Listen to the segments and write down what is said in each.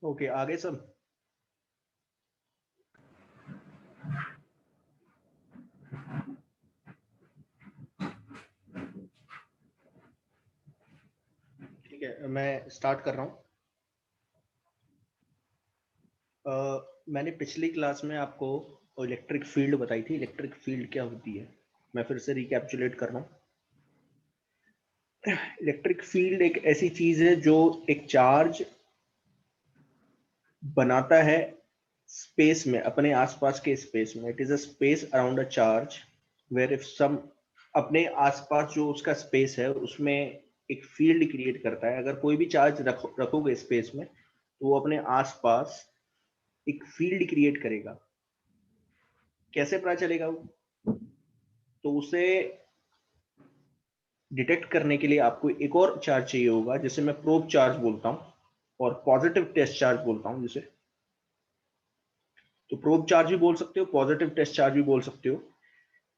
Okay, आगे सब। ठीक है, मैं स्टार्ट कर रहा हूँ। मैंने पिछली क्लास में आपको इलेक्ट्रिक फील्ड बताई थी। इलेक्ट्रिक फील्ड क्या होती है, मैं फिर से रिकैप्चुलेट कर रहा हूँ। इलेक्ट्रिक फील्ड एक ऐसी चीज है जो एक चार्ज बनाता है स्पेस में, अपने आसपास के स्पेस में। It is a space around a charge where if some, अपने आसपास जो उसका स्पेस है उसमें एक फील्ड क्रिएट करता है। अगर कोई भी चार्ज रखोगे स्पेस में तो वो अपने आसपास एक फील्ड क्रिएट करेगा। कैसे पता चलेगा वो? तो उसे डिटेक्ट करने के लिए आपको एक और चार्ज चाहिए होगा, जिसे मैं प्रोब चार्ज बोलता हूँ और पॉजिटिव टेस्ट चार्ज बोलता हूँ जिसे। तो प्रोब चार्ज भी बोल सकते हो, पॉजिटिव टेस्ट चार्ज भी बोल सकते हो।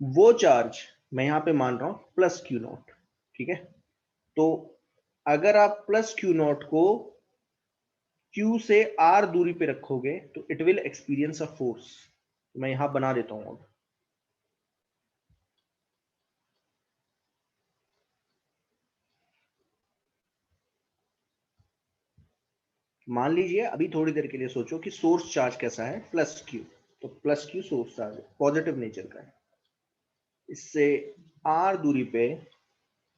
वो चार्ज मैं यहां पे मान रहा हूं प्लस क्यू नॉट। ठीक है, तो अगर आप प्लस क्यू नॉट को क्यू से आर दूरी पे रखोगे तो it will experience a force. मैं यहां बना देता हूं। अब मान लीजिए, अभी थोड़ी देर के लिए सोचो कि सोर्स चार्ज कैसा है, प्लस क्यू। तो प्लस क्यू सोर्स चार्ज है, पॉजिटिव नेचर का है। इससे आर दूरी पे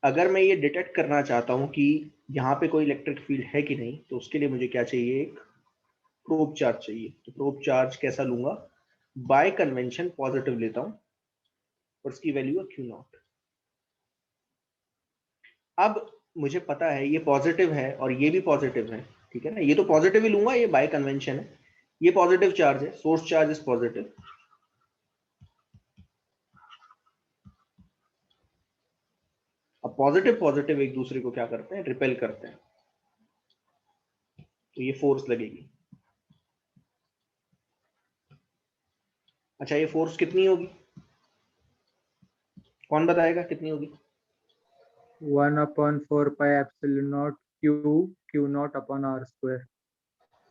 अगर मैं ये डिटेक्ट करना चाहता हूं कि यहाँ पे कोई इलेक्ट्रिक फील्ड है कि नहीं, तो उसके लिए मुझे क्या चाहिए, एक प्रोब चार्ज चाहिए। तो प्रोब चार्ज कैसा लूंगा, बाय कन्वेंशन पॉजिटिव लेता हूं और उसकी वैल्यू है क्यू नॉट। अब मुझे पता है ये पॉजिटिव है और ये भी पॉजिटिव है। ठीक है ना, ये तो पॉजिटिव ही लूंगा, ये बाय कन्वेंशन है। ये पॉजिटिव चार्ज है, सोर्स चार्ज इज पॉजिटिव। अब पॉजिटिव पॉजिटिव एक दूसरे को क्या करते हैं, रिपेल करते हैं। तो ये फोर्स लगेगी। अच्छा, ये फोर्स कितनी होगी, कौन बताएगा कितनी होगी? 1/4 pi epsilon naught q naught upon r square.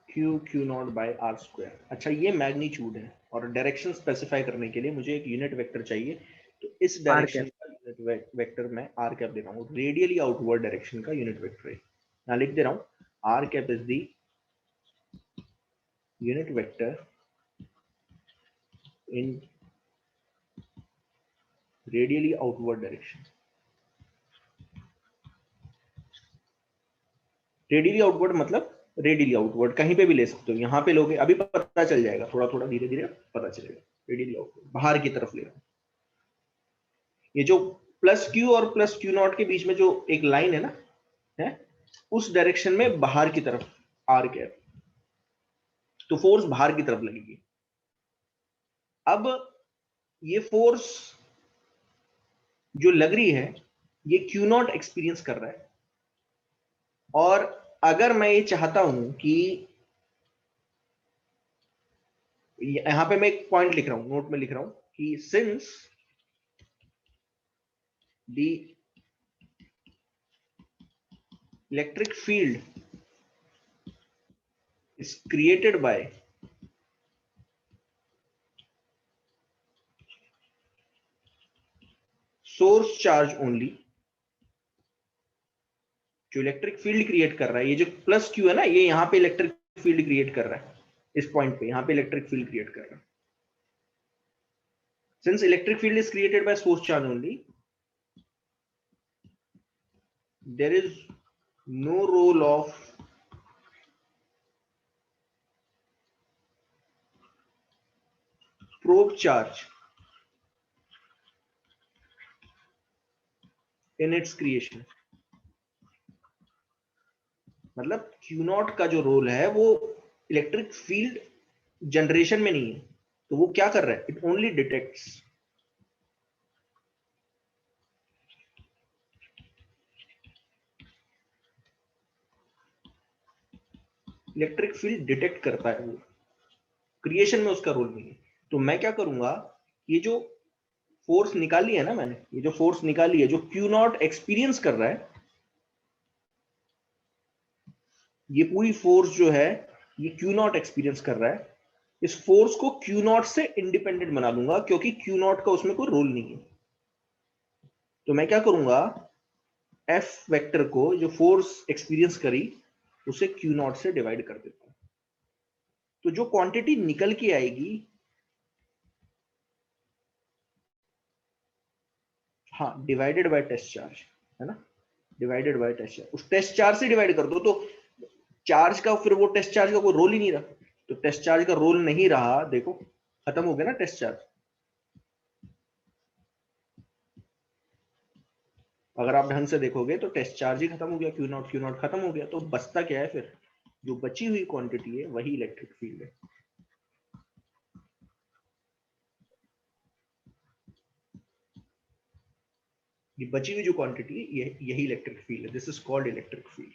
Q naught by r square. अच्छा, ये मैग्नीट्यूड है और डायरेक्शन स्पेसिफाई करने के लिए मुझे एक यूनिट वेक्टर चाहिए। तो इस आर डायरेक्शन कैप। का यूनिट वेक्टर मैं आर कैप दे रहा हूँ, रेडियली आउटवर्ड डायरेक्शन का यूनिट वेक्टर है। यहाँ लिख दे रहा हूँ, r cap is the unit vector in radially outward direction. Radially outward मतलब रेडियली आउटवर्ड कहीं पे भी ले सकते हो, यहाँ पे लोगे अभी पता चल जाएगा, थोड़ा थोड़ा धीरे धीरे पता चलेगा। रेडियली आउटवर्ड बाहर की तरफ ले रहा हूँ। ये जो प्लस क्यू और प्लस क्यू नॉट के बीच में जो एक लाइन है ना, है उस डायरेक्शन में बाहर की तरफ आर कैप। तो फोर्स बाहर की तरफ लगेगी। अब ये फोर्स जो लग रही है ये क्यू नॉट एक्सपीरियंस कर रहा है। और अगर मैं ये चाहता हूं कि, यहां पे मैं एक पॉइंट लिख रहा हूं, नोट में लिख रहा हूं कि since the electric field is created by source charge only। जो इलेक्ट्रिक फील्ड क्रिएट कर रहा है, ये जो प्लस क्यू है ना, ये यहाँ पे इलेक्ट्रिक फील्ड क्रिएट कर रहा है। इस पॉइंट पे यहाँ पे इलेक्ट्रिक फील्ड क्रिएट कर रहा है। Since electric field is created by source charge only, there is no role of probe charge in its creation. मतलब क्यू नॉट का जो रोल है वो इलेक्ट्रिक फील्ड जनरेशन में नहीं है। तो वो क्या कर रहा है, it only detects. Electric field detect करता है, वो क्रिएशन में उसका रोल नहीं है। तो मैं क्या करूंगा, ये जो फोर्स निकाली है ना मैंने, ये जो फोर्स निकाली है जो क्यू नॉट एक्सपीरियंस कर रहा है, ये पूरी फोर्स जो है ये क्यू नॉट एक्सपीरियंस कर रहा है, इस फोर्स को क्यू नॉट से इंडिपेंडेंट बना लूंगा, क्योंकि क्यू नॉट का उसमें कोई रोल नहीं है। तो मैं क्या करूंगा, एफ वेक्टर को जो फोर्स एक्सपीरियंस करी उसे क्यू नॉट से डिवाइड कर देता हूं। तो जो क्वांटिटी निकल के आएगी, हाँ, डिवाइडेड बाय टेस्ट चार्ज, है ना, डिवाइडेड बाय टेस्ट चार्ज, उस टेस्ट चार्ज से डिवाइड कर दो। तो चार्ज का फिर वो टेस्ट चार्ज का कोई रोल ही नहीं रहा, तो टेस्ट चार्ज का रोल नहीं रहा, देखो खत्म हो गया ना टेस्ट चार्ज। अगर आप ढंग से देखोगे तो टेस्ट चार्ज ही खत्म हो गया, क्यू नॉट खत्म हो गया, तो बचता क्या है फिर, जो बची हुई क्वांटिटी है वही इलेक्ट्रिक फील्ड है। ये बची हुई जो क्वांटिटी है यही इलेक्ट्रिक फील्ड है, this is called electric field.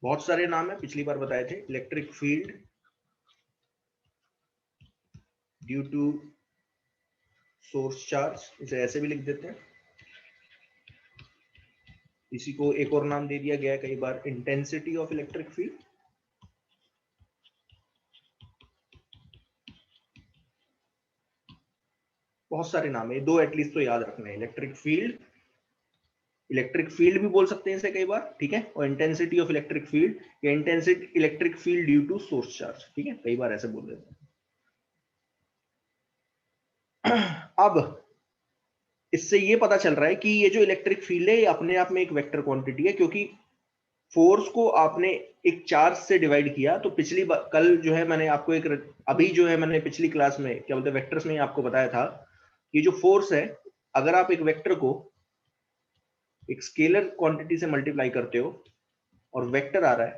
बहुत सारे नाम है, पिछली बार बताए थे, electric field due to source charge, इसे ऐसे भी लिख देते हैं। इसी को एक और नाम दे दिया गया है कई बार, इंटेंसिटी ऑफ इलेक्ट्रिक फील्ड। बहुत सारे नाम है, दो एटलीस्ट तो याद रखना है, इलेक्ट्रिक फील्ड भी बोल सकते हैं इसे कई बार, ठीक है, और इंटेंसिटी ऑफ इलेक्ट्रिक फील्ड या intensity electric field due to source charge, ठीक है, कई बार ऐसे बोल देते हैं। अब इससे ये पता चल रहा है कि ये जो इलेक्ट्रिक फील्ड है ये अपने आप में एक वेक्टर क्वांटिटी है, क्योंकि फोर्स को आपने एक चार्ज से डिवाइड किया। तो कल जो है मैंने आपको अभी जो है मैंने पिछली क्लास में क्या बोलते हैं वेक्टर्स में आपको बताया था कि जो फोर्स है, अगर आप एक वेक्टर को एक स्केलर क्वांटिटी से मल्टीप्लाई करते हो और वेक्टर आ रहा है,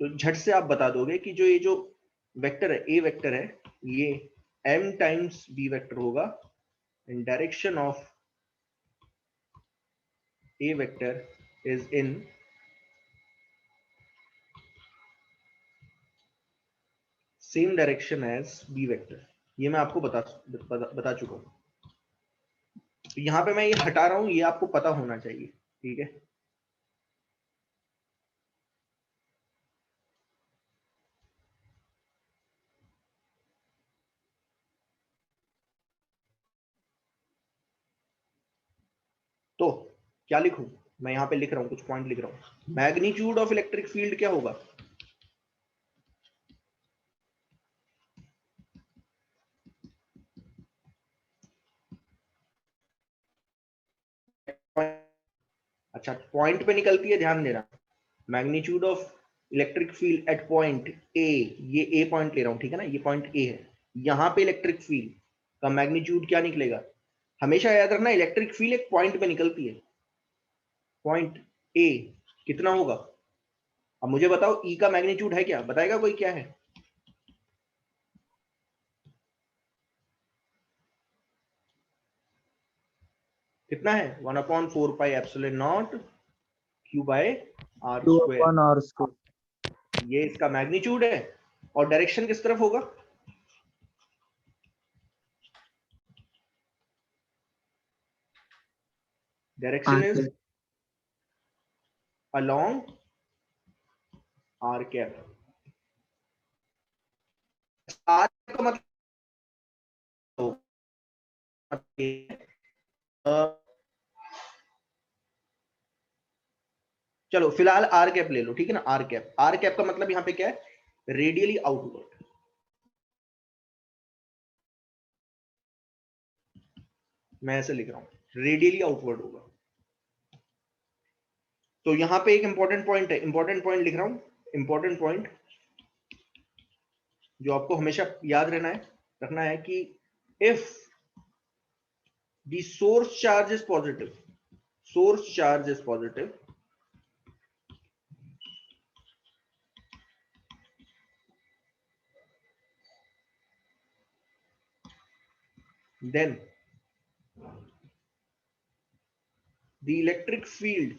तो झट से आप बता दोगे कि जो ये जो वेक्टर है, ए वेक्टर है, ये m टाइम्स b वेक्टर होगा in direction of a vector is in same direction as b vector. ये मैं आपको बता चुका हूं। तो यहां पे मैं ये हटा रहा हूं, ये आपको पता होना चाहिए, ठीक है। तो क्या लिखूं, मैं यहां पे लिख रहा हूं, कुछ पॉइंट लिख रहा हूं। मैग्नीट्यूड ऑफ इलेक्ट्रिक फील्ड क्या होगा, अच्छा पॉइंट पे निकलती है, ध्यान देना। Magnitude of electric field at point ए, ये ए पॉइंट ले रहा हूं, ठीक है ना, ये पॉइंट ए है। यहां पे इलेक्ट्रिक फील्ड का मैग्नीट्यूड क्या निकलेगा, हमेशा याद रखना इलेक्ट्रिक फील्ड एक पॉइंट पे निकलती है, पॉइंट ए कितना होगा। अब मुझे बताओ ई का मैग्नीट्यूड है क्या, बताएगा कोई क्या है, कितना है, 1/4πε0 q by r Q square, upon R square. ये इसका मैग्नीट्यूड है। और डायरेक्शन किस तरफ होगा, direction is R along r cap. r का मतलब अ, चलो फिलहाल आर कैप ले लो, ठीक है ना, आर कैप का मतलब यहां पे क्या है, रेडियली आउटवर्ड। मैं ऐसे लिख रहा हूं, रेडियली आउटवर्ड होगा। तो यहां पे एक इंपॉर्टेंट पॉइंट है, इंपॉर्टेंट पॉइंट लिख रहा हूं, इंपॉर्टेंट पॉइंट जो आपको हमेशा याद रखना है कि if the source charge is positive, source charge is positive, then the electric field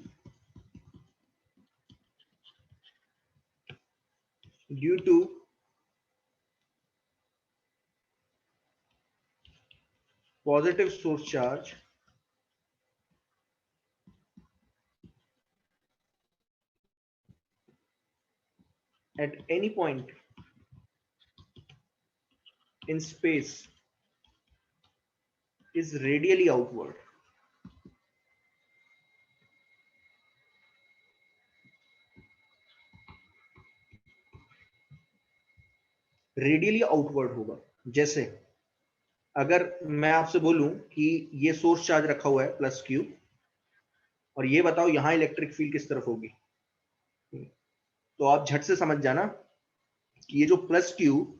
due to positive source charge at any point in space is radially outward. Radially outward होगा। जैसे अगर मैं आपसे बोलूं कि ये सोर्स चार्ज रखा हुआ है प्लस क्यू, और ये बताओ यहां इलेक्ट्रिक फील्ड किस तरफ होगी, तो आप झट से समझ जाना कि ये जो प्लस क्यू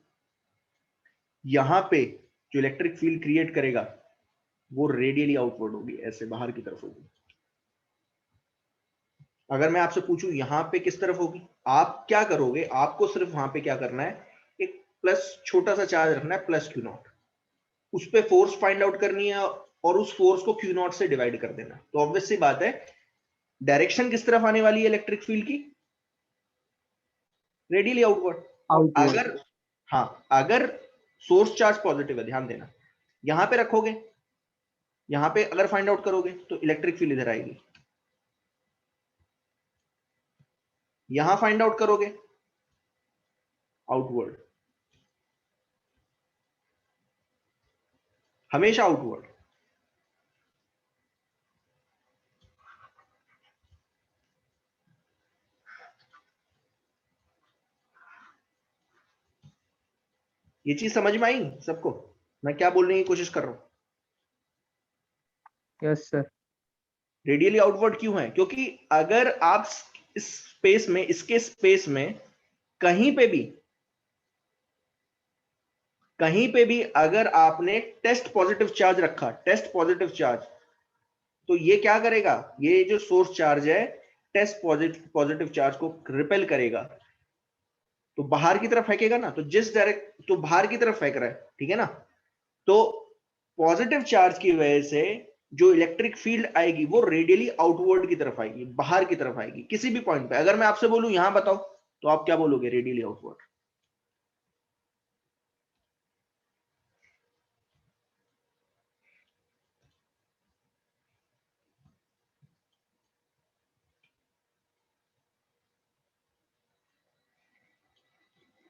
यहां पे जो इलेक्ट्रिक फील्ड क्रिएट करेगा वो रेडियली आउटवर्ड होगी, ऐसे बाहर की तरफ होगी। अगर मैं आपसे पूछूं यहां पे किस तरफ होगी, आप क्या करोगे, आपको सिर्फ वहां पे क्या करना है, एक प्लस छोटा सा चार्ज रखना है प्लस क्यू नॉट, उस पे फोर्स फाइंड आउट करनी है और उस फोर्स को क्यू नॉट से डिवाइड कर देना। तो ऑब्वियस सी बात है डायरेक्शन किस तरफ आने वाली है इलेक्ट्रिक फील्ड की, रेडियली आउटवर्ड। अगर हाँ, अगर सोर्स चार्ज पॉजिटिव है, ध्यान देना, यहां पे रखोगे, यहां पे अगर फाइंड आउट करोगे तो इलेक्ट्रिक फील्ड इधर आएगी, यहां फाइंड आउट करोगे आउटवर्ड, हमेशा आउटवर्ड। ये चीज समझ में आई सबको, मैं क्या बोलने की कोशिश कर रहा हूं? Yes sir. रेडियली आउटवर्ड क्यों है? क्योंकि अगर आप इस स्पेस में, इसके स्पेस में कहीं पे भी अगर आपने टेस्ट पॉजिटिव चार्ज रखा, टेस्ट पॉजिटिव चार्ज, तो ये क्या करेगा, ये जो सोर्स चार्ज है टेस्ट पॉजिटिव चार्ज को रिपेल करेगा, तो बाहर की तरफ फेंकेगा ना, तो जिस डायरेक्ट, तो बाहर की तरफ फेंक रहा है, ठीक है ना। तो पॉजिटिव चार्ज की वजह से जो इलेक्ट्रिक फील्ड आएगी वो रेडियली आउटवर्ड की तरफ आएगी, बाहर की तरफ आएगी किसी भी पॉइंट पे। अगर मैं आपसे बोलूं यहां बताओ, तो आप क्या बोलोगे, रेडियली आउटवर्ड।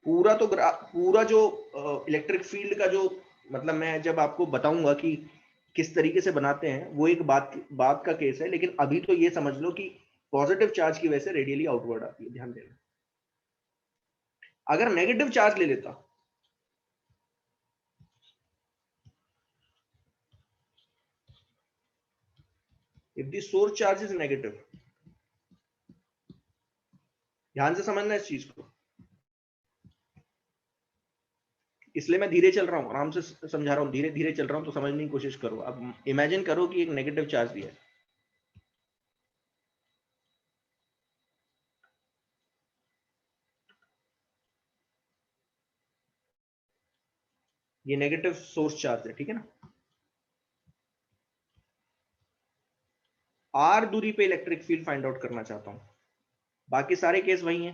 पूरा तो पूरा जो इलेक्ट्रिक फील्ड का जो, मतलब मैं जब आपको बताऊंगा कि किस तरीके से बनाते हैं वो एक बात का केस है, लेकिन अभी तो ये समझ लो कि पॉजिटिव चार्ज की वजह से रेडियली आउटवर्ड आती है, ध्यान देना। अगर नेगेटिव चार्ज ले लेता, if the source charge is negative, ध्यान से समझना इस चीज को, इसलिए मैं धीरे चल रहा हूं, आराम से समझा रहा हूं, धीरे धीरे चल रहा हूं, तो समझने की कोशिश करो। अब इमेजिन करो कि एक नेगेटिव चार्ज दिया है, ये नेगेटिव सोर्स चार्ज है, ठीक है ना। आर दूरी पे इलेक्ट्रिक फील्ड फाइंड आउट करना चाहता हूं, बाकी सारे केस वही हैं,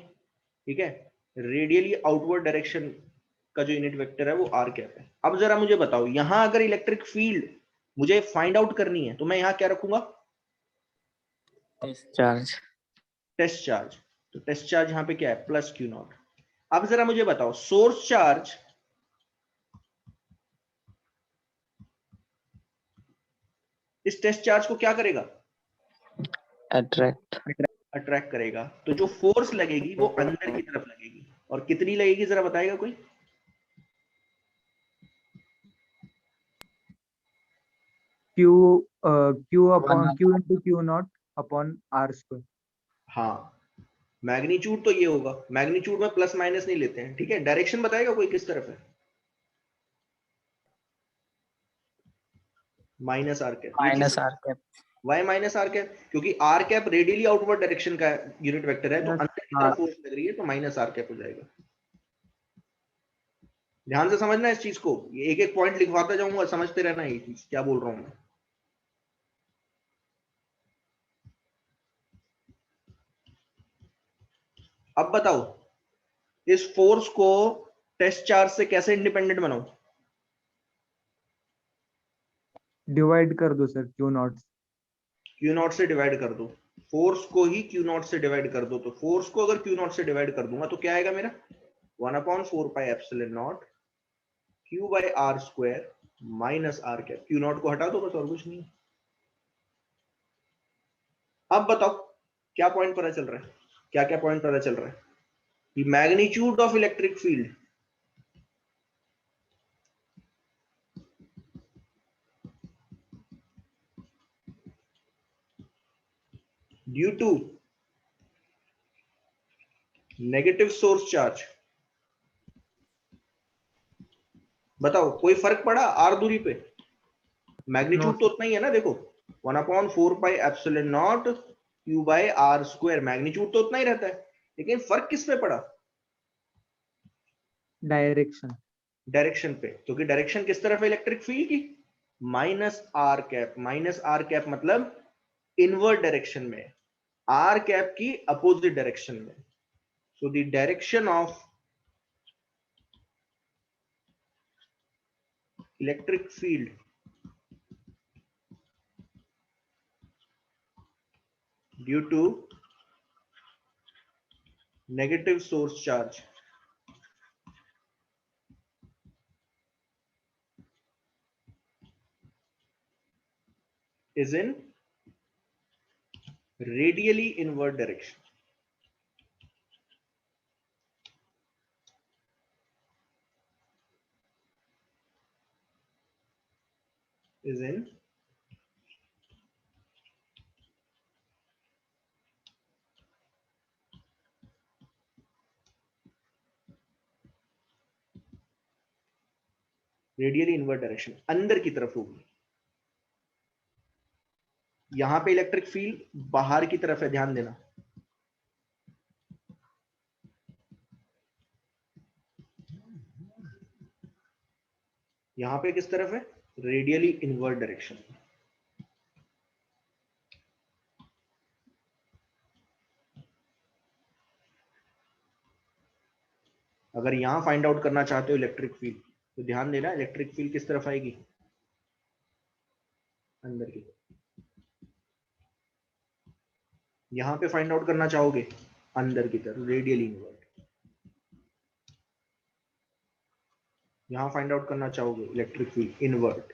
ठीक है। रेडियली आउटवर्ड डायरेक्शन का जो यूनिट वेक्टर है वो आर कैप है। अब जरा मुझे बताओ, यहां अगर इलेक्ट्रिक फील्ड मुझे फाइंड आउट करनी है तो मैं यहां क्या रखूंगा, टेस्ट चार्ज। Test charge. तो टेस्ट चार्ज यहां पे क्या है, प्लस क्यू नॉट। अब जरा मुझे बताओ सोर्स चार्ज इस टेस्ट चार्ज को क्या करेगा, अट्रैक्ट करेगा। तो जो फोर्स लगेगी वो अंदर की तरफ लगेगी, और कितनी लगेगी जरा बताएगा कोई? Q upon Q into Q naught upon R square। हाँ, मैग्नीट्यूड तो ये होगा, मैग्नीट्यूड में प्लस माइनस नहीं लेते हैं, ठीक है। डायरेक्शन बताएगा कोई किस तरफ है, minus r cap. Why minus r cap? क्योंकि r cap radially outward direction का यूनिट वेक्टर है, तो अंदर की तरफ फोर्स लग रही है, तो माइनस आर कैप हो जाएगा। ध्यान से समझना इस चीज को, ये एक एक पॉइंट लिखवाता जाऊंगा, समझते रहना ये चीज क्या बोल रहा हूं मैं। अब बताओ इस फोर्स को टेस्ट चार्ज से कैसे इंडिपेंडेंट बनाऊं? डिवाइड कर दो sir Q naught। Q not से डिवाइड कर दो। फोर्स को ही क्यू नॉट से डिवाइड कर दो, तो फोर्स को अगर क्यू नॉट से डिवाइड कर दूंगा तो क्या आएगा मेरा 1/4πε0 q by are square minus r cap. Q naught को हटा दो बस, और कुछ नहीं। अब बताओ क्या पॉइंट पता चल रहा है, क्या क्या पॉइंट पता चल रहा है कि magnitude of electric field due to negative source charge, बताओ कोई फर्क पड़ा आर दूरी पे? मैग्नीट्यूड तो उतना ही है ना, देखो 1/4πε0 q by are square, magnitude तो उतना ही रहता है, लेकिन फर्क किस पे पड़ा? डायरेक्शन। डायरेक्शन पे, क्योंकि डायरेक्शन किस तरफ है इलेक्ट्रिक फील्ड की? Minus r cap. Minus r cap मतलब इनवर्ड डायरेक्शन में, आर कैप की अपोजिट डायरेक्शन में। So the direction of electric field due to negative source charge is in radially inward direction. Is in radially inward direction, अंदर की तरफ होगी। यहां पे इलेक्ट्रिक फील्ड बाहर की तरफ है, ध्यान देना। यहां पे किस तरफ है? Radially inward direction. अगर यहां फाइंड आउट करना चाहते हो इलेक्ट्रिक फील्ड, तो ध्यान देना इलेक्ट्रिक फील्ड किस तरफ आएगी? अंदर की तरफ। यहां पे फाइंड आउट करना चाहोगे अंदर की तरफ, रेडियली इनवर्ड। यहां फाइंड आउट करना चाहोगे इलेक्ट्रिक फील्ड इनवर्ड।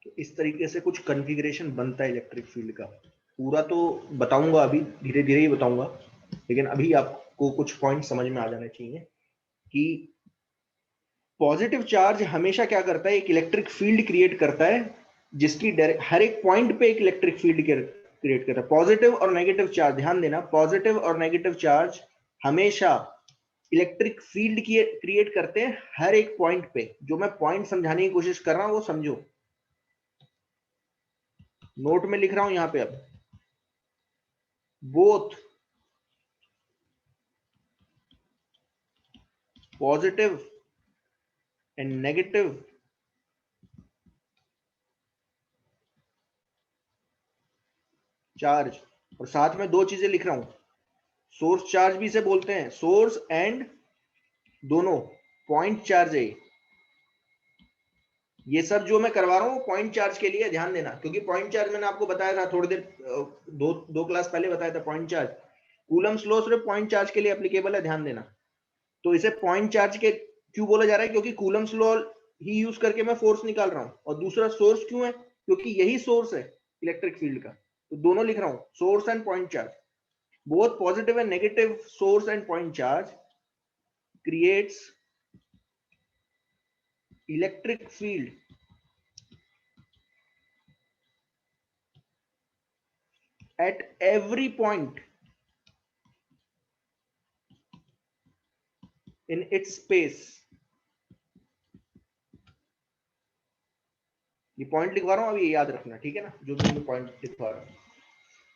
तो इस तरीके से कुछ कॉन्फ़िगरेशन बनता है इलेक्ट्रिक फील्ड का। पूरा तो बताऊंगा अभी, धीरे धीरे ही बताऊंगा, लेकिन अभी आपको कुछ पॉइंट समझ में आ जाने चाहिए कि पॉजिटिव चार्ज हमेशा क्या करता है, एक इलेक्ट्रिक फील्ड क्रिएट करता है, जिसकी हर एक पॉइंट पे एक इलेक्ट्रिक फील्ड क्रिएट करता है। पॉजिटिव और नेगेटिव चार्ज, ध्यान देना, पॉजिटिव और नेगेटिव चार्ज हमेशा इलेक्ट्रिक फील्ड क्रिएट करते हैं हर एक पॉइंट पे। जो मैं पॉइंट समझाने की कोशिश कर रहा हूं वो समझो, नोट में लिख रहा हूं यहां पे। अब both positive and negative charge, और साथ में दो चीजें लिख रहा हूं, सोर्स चार्ज भी इसे बोलते हैं, सोर्स एंड दोनों पॉइंट चार्ज है। ये सब जो मैं करवा रहा हूँ पॉइंट चार्ज के लिए, ध्यान देना, क्योंकि पॉइंट चार्ज मैंने आपको बताया था थोड़ी देर, दो क्लास पहले बताया था। पॉइंट चार्ज, कूलम्स लॉ सिर्फ पॉइंट चार्ज के लिए एप्लीकेबल है, ध्यान देना। तो इसे पॉइंट चार्ज के क्यों बोला जा रहा है? क्योंकि कूलम्स लॉ ही यूज करके मैं फोर्स निकाल रहा हूँ। और दूसरा सोर्स क्यों है? क्योंकि यही सोर्स है इलेक्ट्रिक फील्ड का। तो दोनों लिख रहा हूँ, source and point charge. Both positive and negative source and point charge creates electric field at every point in its space। ये पॉइंट लिखवा रहा हूं, अभी याद रखना, ठीक है ना, जो भी मैं पॉइंट लिखवा रहा हूं।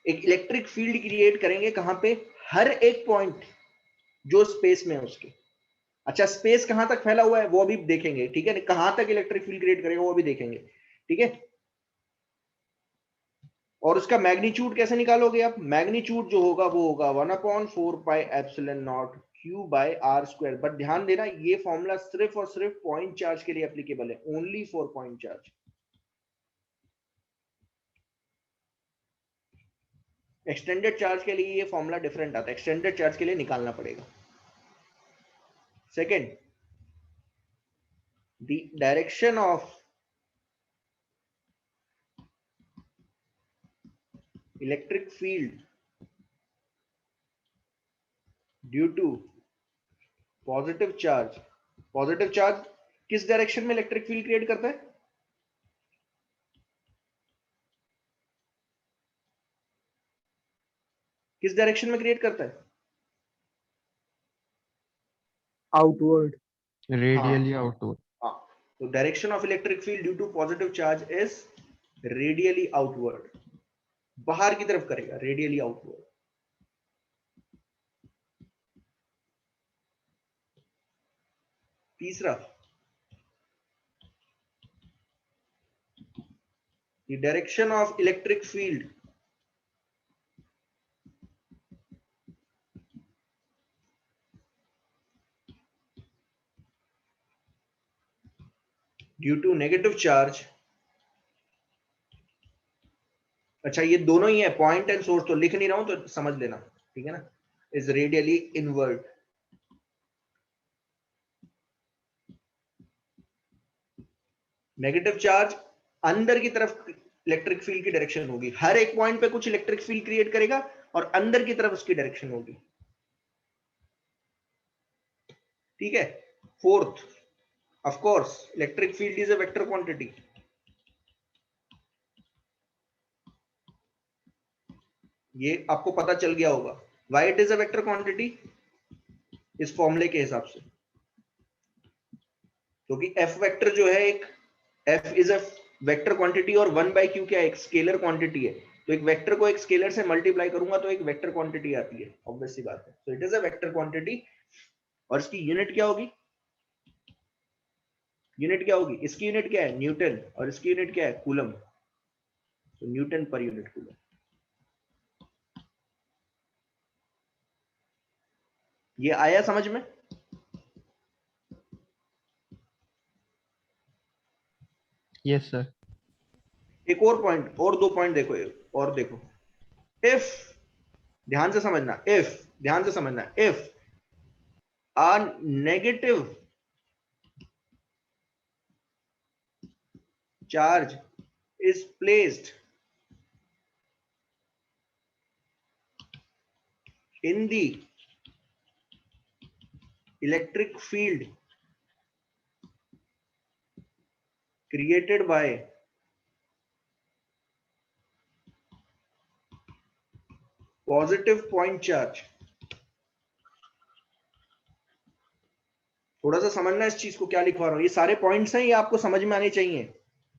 एक इलेक्ट्रिक फील्ड क्रिएट करेंगे कहां पे? हर एक पॉइंट जो स्पेस में है उसके। अच्छा, स्पेस कहां तक फैला हुआ है वो अभी देखेंगे, ठीक है, कहां तक इलेक्ट्रिक फील्ड क्रिएट करेगा वो भी देखेंगे, ठीक है। और उसका मैग्नीट्यूड कैसे निकालोगे आप? मैग्नीट्यूड जो होगा वो होगा 1/4πε0 Q by r square. But ध्यान देना ये फॉर्मूला सिर्फ और सिर्फ पॉइंट चार्ज के लिए एप्लीकेबल है, only for point charge. Extended charge के लिए ये फॉर्मूला डिफरेंट आता है, एक्सटेंडेड चार्ज के लिए निकालना पड़ेगा। Second, the direction of electric field due to positive charge. Positive charge किस डायरेक्शन में इलेक्ट्रिक फील्ड क्रिएट करता है? किस डायरेक्शन में क्रिएट करता है? Outward. Radially outward. हाँ, तो direction of electric field due to positive charge is radially outward, बाहर की तरफ करेगा, रेडियली आउटवर्ड। तीसरा, the direction of electric field due to negative charge। अच्छा ये दोनों ही है, पॉइंट एंड सोर्स, तो लिख नहीं रहा हूं तो समझ लेना, ठीक है ना, is radially inward. Negative charge अंदर की तरफ इलेक्ट्रिक फील्ड की डायरेक्शन होगी, हर एक पॉइंट पे कुछ इलेक्ट्रिक फील्ड क्रिएट करेगा और अंदर की तरफ उसकी डायरेक्शन होगी, ठीक है। Fourth, of course electric field is a vector quantity. ये आपको पता चल गया होगा, why it is a vector quantity, इस फॉर्मूले के हिसाब से, क्योंकि एफ वेक्टर जो है एक, F is a vector quantity और 1/q क्या है, एक स्केलर क्वांटिटी है, तो एक वेक्टर को एक स्केलर से मल्टीप्लाई करूंगा तो एक वेक्टर क्वांटिटी आती है, ऑब्वियस सी बात है। So it is a vector quantity, और इसकी यूनिट क्या होगी? यूनिट क्या होगी? इसकी यूनिट क्या है? न्यूटन, और इसकी यूनिट क्या है? कूलम। तो न्यूटन पर यूनिट कूलम। ये आया समझ में? Yes, sir. एक और पॉइंट, और दो पॉइंट देखो, और देखो, इफ, ध्यान से समझना, इफ, ध्यान से समझना, if a negative charge is placed in the electric field created by positive point charge। थोड़ा सा समझना इस चीज को, क्या लिखवा रहा हूं, ये सारे पॉइंट्स हैं, ये आपको समझ में आने चाहिए।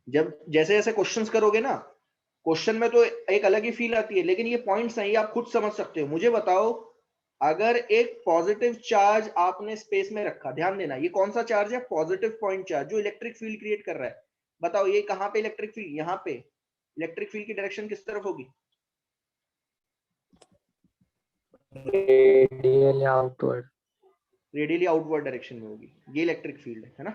जब जैसे जैसे क्वेश्चंस करोगे ना, क्वेश्चन में तो एक अलग ही फील आती है, लेकिन ये पॉइंट्स हैं, ये आप खुद समझ सकते हो। मुझे बताओ, अगर एक पॉजिटिव चार्ज आपने स्पेस में रखा, ध्यान देना, ये कौन सा चार्ज है? पॉजिटिव पॉइंट चार्ज, जो इलेक्ट्रिक फील्ड क्रिएट कर रहा है। बताओ ये कहां पे इलेक्ट्रिक फील्ड? यहां पे। इलेक्ट्रिक फील्ड की डायरेक्शन किस तरफ होगी? Radially outward. Radially outward direction में होगी। ये इलेक्ट्रिक फील्ड है ना,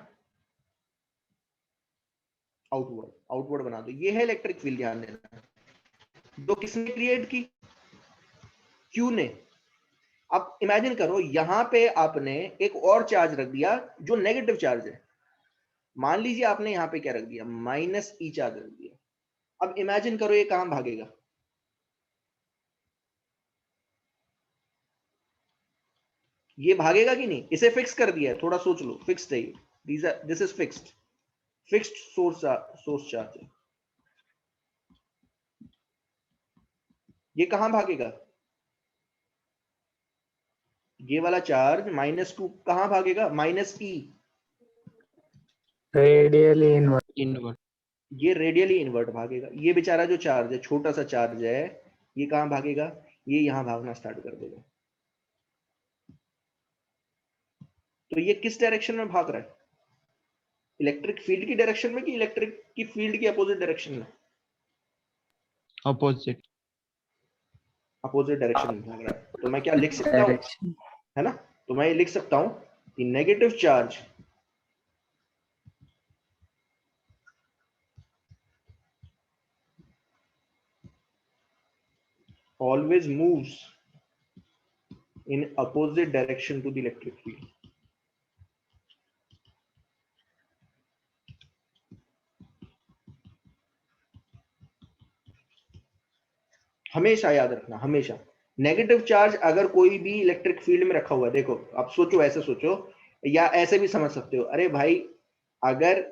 आउटवर्ड, आउटवर्ड बना दो, ये है इलेक्ट्रिक फील्ड। ध्यान देना, जो किसने क्रिएट की? क्यू ने। अब इमेजिन करो, यहां पे आपने एक और चार्ज रख दिया जो नेगेटिव चार्ज है। मान लीजिए आपने यहां पे क्या रख दिया? -e चार्ज रख दिया। अब इमेजिन करो ये कहां भागेगा? ये भागेगा कि नहीं? इसे फिक्स कर दिया है, थोड़ा सोच लो, फिक्स्ड है ये, this is fixed, fixed source charge है। ये कहां भागेगा? ये वाला चार्ज -2 कहां भागेगा? -e। Radially inward. Inward. ये रेडियली इनवर्ट भागेगा। ये बेचारा जो चार्ज है, छोटा सा चार्ज है, ये कहां भागेगा? ये यहां भागना स्टार्ट कर देगा। तो ये किस डायरेक्शन में भाग रहा है? इलेक्ट्रिक फील्ड की डायरेक्शन में कि इलेक्ट्रिक की फील्ड की अपोजिट डायरेक्शन में? Opposite. अपोजिट डायरेक्शन में भाग रहा है। तो मैं क्या लिख सकता हूं, Direction. है ना, तो मैं ये लिख सकता हूं कि negative charge always moves in opposite direction to the electric field. हमेशा याद रखना, हमेशा नेगेटिव चार्ज अगर कोई भी इलेक्ट्रिक फील्ड में रखा हुआ है, देखो आप सोचो, ऐसे सोचो या ऐसे भी समझ सकते हो, अरे भाई अगर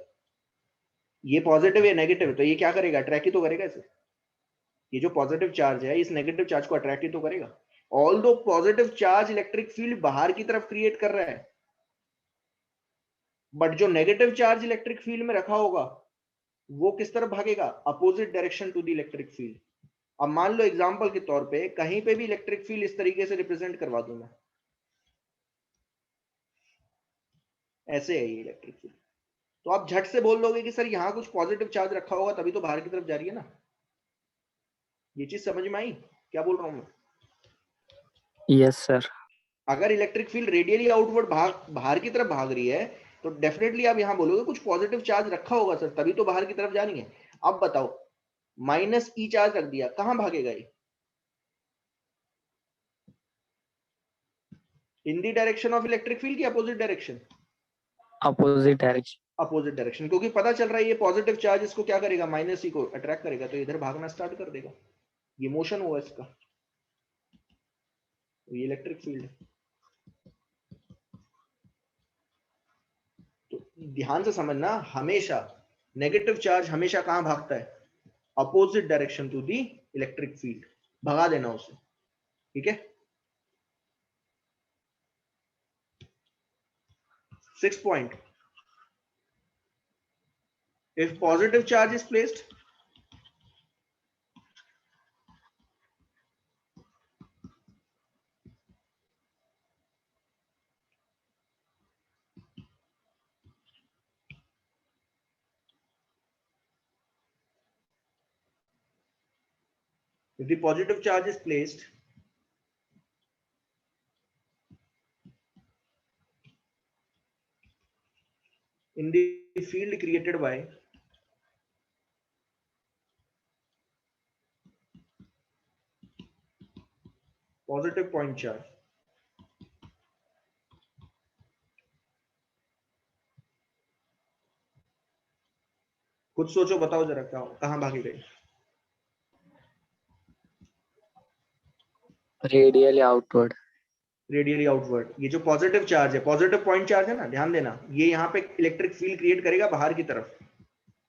ये पॉजिटिव या नेगेटिव है तो ये क्या करेगा, अट्रैक्ट ही तो करेगा इसे। ये जो पॉजिटिव चार्ज है इस नेगेटिव चार्ज को अट्रैक्ट ही तो करेगा। Although positive charge electric field बाहर की तरफ क्रिएट कर रहा है, बट जो नेगेटिव चार्ज इलेक्ट्रिक फील्ड में रखा होगा वो किस तरफ भागेगा, opposite direction to the electric field. अब मान लो एग्जांपल के तौर पे कहीं पे भी इलेक्ट्रिक फील्ड इस तरीके से रिप्रेजेंट करवा दूं मैं, ऐसे है ये इलेक्ट्रिक फील्ड, तो आप झट से बोल दोगे कि सर यहां कुछ पॉजिटिव चार्ज रखा होगा तभी तो बाहर की तरफ जा रही है ना। ये चीज समझ में आई क्या बोल रहा हूं मैं? Yes sir. अगर इलेक्ट्रिक फील्ड रेडियली आउटवर्ड बाहर की तरफ भाग रही है तो डेफिनेटली आप यहां बोलोगे कुछ पॉजिटिव चार्ज रखा होगा सर तभी तो बाहर की तरफ जा रही है। अब बताओ माइनस ई चार्ज रख दिया, कहां भागेगा ये, in the direction of electric field की opposite direction, opposite direction. Opposite direction, क्योंकि पता चल रहा है ये पॉजिटिव चार्ज इसको क्या करेगा, माइनस ई को अट्रैक्ट करेगा, तो इधर भागना स्टार्ट कर देगा, ये मोशन हुआ इसका, ये इलेक्ट्रिक फील्ड है। तो ध्यान से समझना, हमेशा नेगेटिव चार्ज हमेशा कहां भागता है, opposite direction to the electric field, भगा देना उसे, ठीक है। 6th point, if positive charge is placed, if the positive charge is placed in the field created by positive point charge, खुद सोचो बताओ जरा कहां भागेगा, रेडियली आउटवर्ड। Radially outward. ये जो पॉजिटिव चार्ज है, पॉजिटिव पॉइंट चार्ज है ना, ध्यान देना, ये यहाँ पे इलेक्ट्रिक फील्ड क्रिएट करेगा बाहर की तरफ,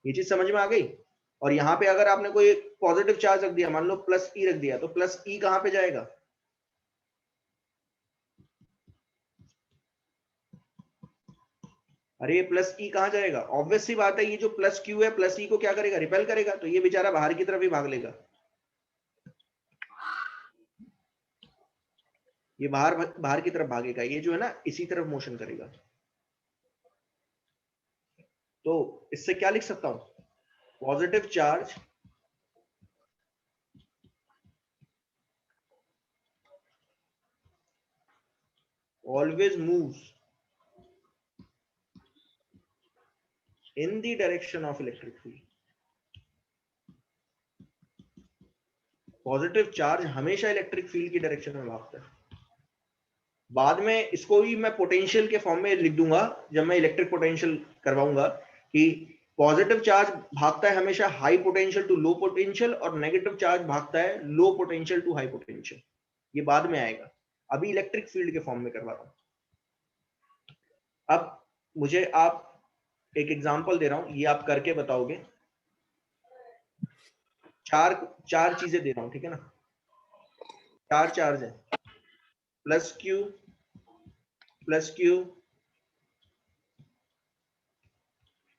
ये चीज समझ में आ गई। और यहाँ पे अगर आपने कोई पॉजिटिव चार्ज रख दिया, मान लो प्लस ई रख दिया, तो प्लस ई कहां पे जाएगा, अरे ये प्लस ई कहां जाएगा, ऑब्वियस सी बात है, ये जो प्लस क्यू है प्लस ई को क्या करेगा, रिपेल करेगा, तो ये बेचारा बाहर की तरफ ही भाग लेगा, ये बाहर की तरफ भागेगा, ये जो है ना इसी तरफ मोशन करेगा। तो इससे क्या लिख सकता हूं, positive charge always moves in the direction of electric field. Positive charge हमेशा इलेक्ट्रिक फील्ड की डायरेक्शन में भागता है। बाद में इसको भी मैं पोटेंशियल के फॉर्म में लिख दूंगा जब मैं इलेक्ट्रिक पोटेंशियल करवाऊंगा, कि पॉजिटिव चार्ज भागता है हमेशा high potential to low potential और नेगेटिव चार्ज भागता है low potential to high potential, ये बाद में आएगा, अभी इलेक्ट्रिक फील्ड के फॉर्म में करवा रहा हूं। अब मुझे आप एक एग्जांपल दे रहा हूं, ये आप करके बताओगे, चार चीजें दे रहा हूं, ठीक है ना, 4 चार्ज है, plus Q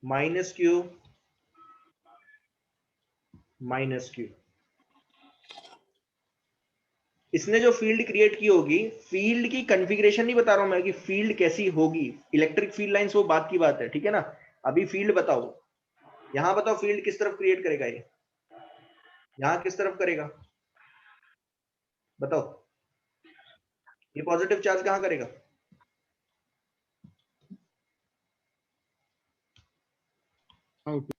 minus Q minus Q. इसने जो फील्ड क्रिएट की होगी, फील्ड की कॉन्फ़िगरेशन नहीं बता रहा हूं मैं कि फील्ड कैसी होगी, इलेक्ट्रिक फील्ड लाइंस वो बात की बात है, ठीक है ना। अभी फील्ड बताओ, यहां बताओ फील्ड किस तरफ क्रिएट करेगा, ये यहां किस तरफ करेगा बताओ, ये पॉजिटिव चार्ज कहां करेगा, Out.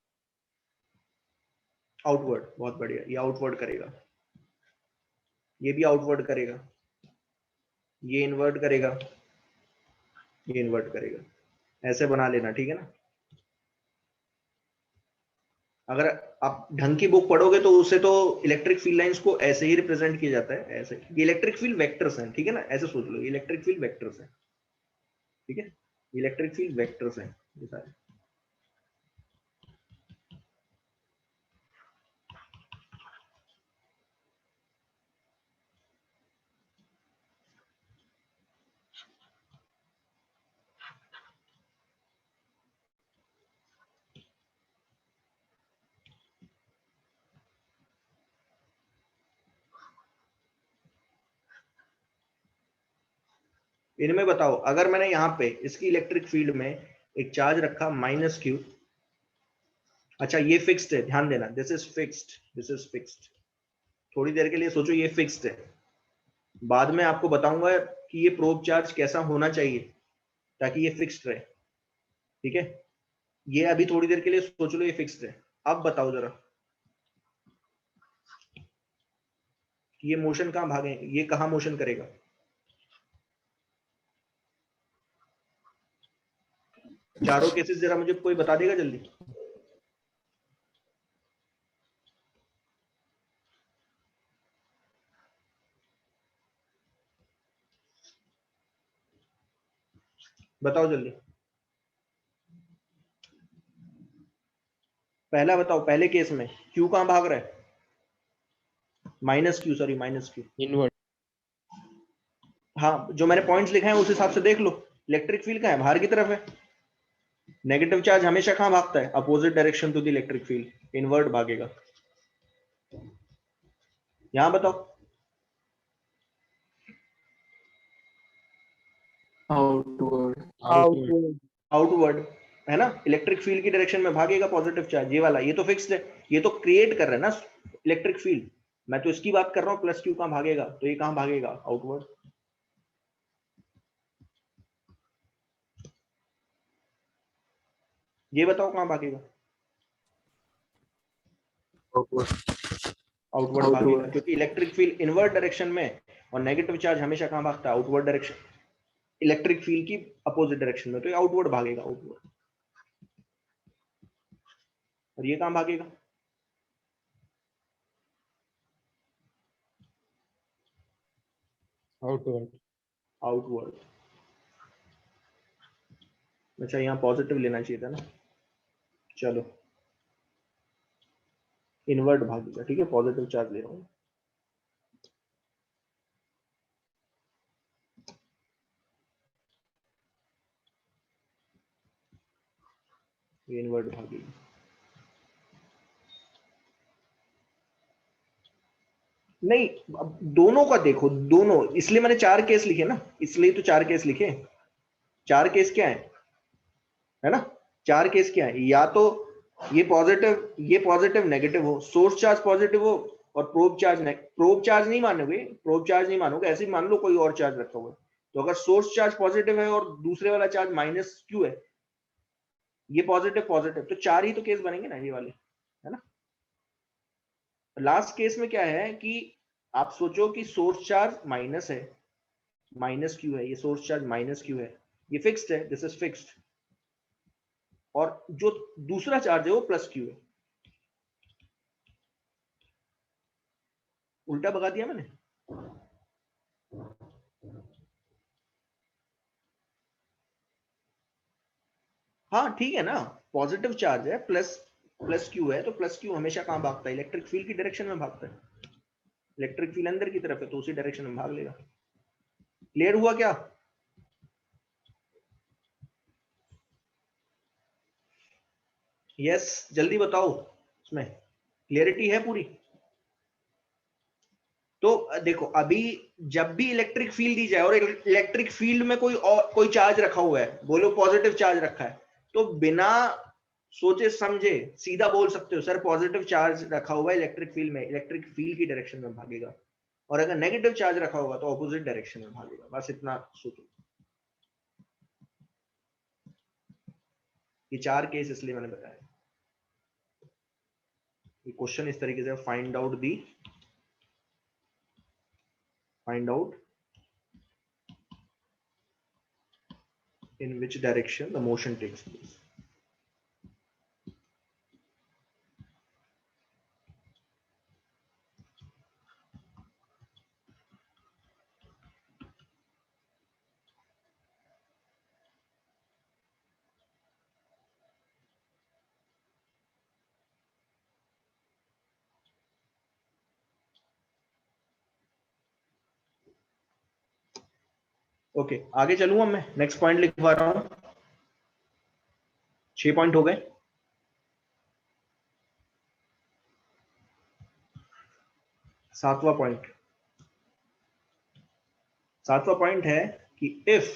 आउटवर्ड, बहुत बढ़िया, ये आउटवर्ड करेगा, ये भी आउटवर्ड करेगा, ये इन्वर्ट करेगा, ये इन्वर्ट करेगा, ऐसे बना लेना, ठीक है ना। अगर आप ढंग की बुक पढ़ोगे तो उससे तो इलेक्ट्रिक फील्ड लाइंस को ऐसे ही रिप्रेजेंट किया जाता है, ऐसे, ये इलेक्ट्रिक फील्ड वेक्टर्स हैं, ठीक है ना, ऐसे सोच लो, इलेक्ट्रिक फील्ड वेक्टर्स हैं, ठीक है, इलेक्ट्रिक फील्ड वेक्टर्स हैं ये सारे। इनमें बताओ, अगर मैंने यहाँ पे इसकी इलेक्ट्रिक फील्ड में एक चार्ज रखा -q, अच्छा ये फिक्स्ड है, ध्यान देना, this is fixed, this is fixed, थोड़ी देर के लिए सोचो ये फिक्स्ड है, बाद में आपको बताऊंगा कि ये प्रोब चार्ज कैसा होना चाहिए ताकि ये फिक्स्ड रहे, ठीक है। ये अभी थोड़ी देर के लिए सोच लो ये फिक्स्ड है। अब बताओ जरा कि ये मोशन कहाँ भागे, ये कहाँ मोशन करेगा, चारों केसेस जरा मुझे कोई बता देगा जल्दी। बताओ जल्दी, पहला बताओ, पहले केस में क्यू कहाँ भाग रहा है, -q, सॉरी -q, Inward. हाँ जो मैंने पॉइंट्स लिखे हैं उस हिसाब से देख लो, इलेक्ट्रिक फील्ड कहाँ है, बाहर की तरफ है, नेगेटिव चार्ज हमेशा कहाँ भागता है, opposite direction to the electric field, inward भागेगा, यहां बताओ। Outward. Outward. आउटवर्ड है ना, इलेक्ट्रिक फील्ड की डायरेक्शन में भागेगा पॉजिटिव चार्ज, ये वाला, ये तो फिक्स्ड है, ये तो क्रिएट कर रहा है ना इलेक्ट्रिक फील्ड, मैं तो इसकी बात कर रहा हूँ, +q कहाँ भागेगा, तो ये कहाँ भागेगा, आउटवर्ड। ये बताओ कहाँ भागेगा, Outward. आउटवर्ड भागेगा, Outward. क्योंकि इलेक्ट्रिक फील्ड इनवर्ट डायरेक्शन में, और नेगेटिव चार्ज हमेशा कहाँ भागता है, आउटवर्ड डायरेक्शन, इलेक्ट्रिक फील्ड की अपोजिट डायरेक्शन में, तो ये आउटवर्ड भागेगा, आउटवर्ड। और ये कहाँ भागेगा, Outward. आउटवर्ड। अच्छा यहाँ पॉजिटिव लेना चाहिए था ना, चलो इनवर्ट भागेगा, ठीक है, पॉजिटिव चार्ज ले रहा हूँ, ये इनवर्ट भागेगी। नहीं, अब दोनों का देखो, दोनों, इसलिए मैंने 4 केस लिखे ना, इसलिए तो 4 केस लिखे, 4 केस क्या है ना, 4 केस क्या है, या तो ये पॉजिटिव नेगेटिव हो, सोर्स चार्ज पॉजिटिव हो, और प्रोब चार्ज नहीं मानोगे, प्रोब चार्ज नहीं मानोगे, ऐसे ही मान लो कोई और चार्ज रखा हुआ है, तो अगर सोर्स चार्ज पॉजिटिव है और दूसरे वाला चार्ज -q है, ये पॉजिटिव पॉजिटिव, तो 4 ही तो केस बनेंगे ना ये वाले, है ना। लास्ट केस में क्या है कि आप सोचो कि सोर्स चार्ज माइनस है, -q है, ये सोर्स चार्ज -q है, ये फिक्स्ड है, दिस इज फिक्स्ड, और जो दूसरा चार्ज है वो +q है, उल्टा भगा दिया मैंने। हाँ ठीक है ना, पॉजिटिव चार्ज है, प्लस क्यू है, तो +q हमेशा कहाँ भागता है, इलेक्ट्रिक फील्ड की डायरेक्शन में भागता है, इलेक्ट्रिक फील्ड अंदर की तरफ है तो उसी डायरेक्शन में भाग लेगा। क्लियर हुआ क्या, यस, जल्दी बताओ, इसमें क्लियरिटी है पूरी। तो देखो अभी जब भी इलेक्ट्रिक फील्ड दी जाए और इलेक्ट्रिक फील्ड में कोई चार्ज रखा हुआ है, बोलो पॉजिटिव चार्ज रखा है, तो बिना सोचे समझे सीधा बोल सकते हो सर पॉजिटिव चार्ज रखा हुआ है इलेक्ट्रिक फील्ड में, इलेक्ट्रिक फील्ड की डायरेक्शन में भागेगा, और अगर नेगेटिव चार्ज रखा होगा तो ऑपोजिट डायरेक्शन में भागेगा, बस इतना सोचो। ये 4 केस इसलिए मैंने बताया। ये क्वेश्चन इस तरीके से, find out in which direction the motion takes place. Okay, आगे चलूंगा मैं, नेक्स्ट पॉइंट लिखवा रहा हूं। 6 पॉइंट हो गए। सातवां पॉइंट है कि if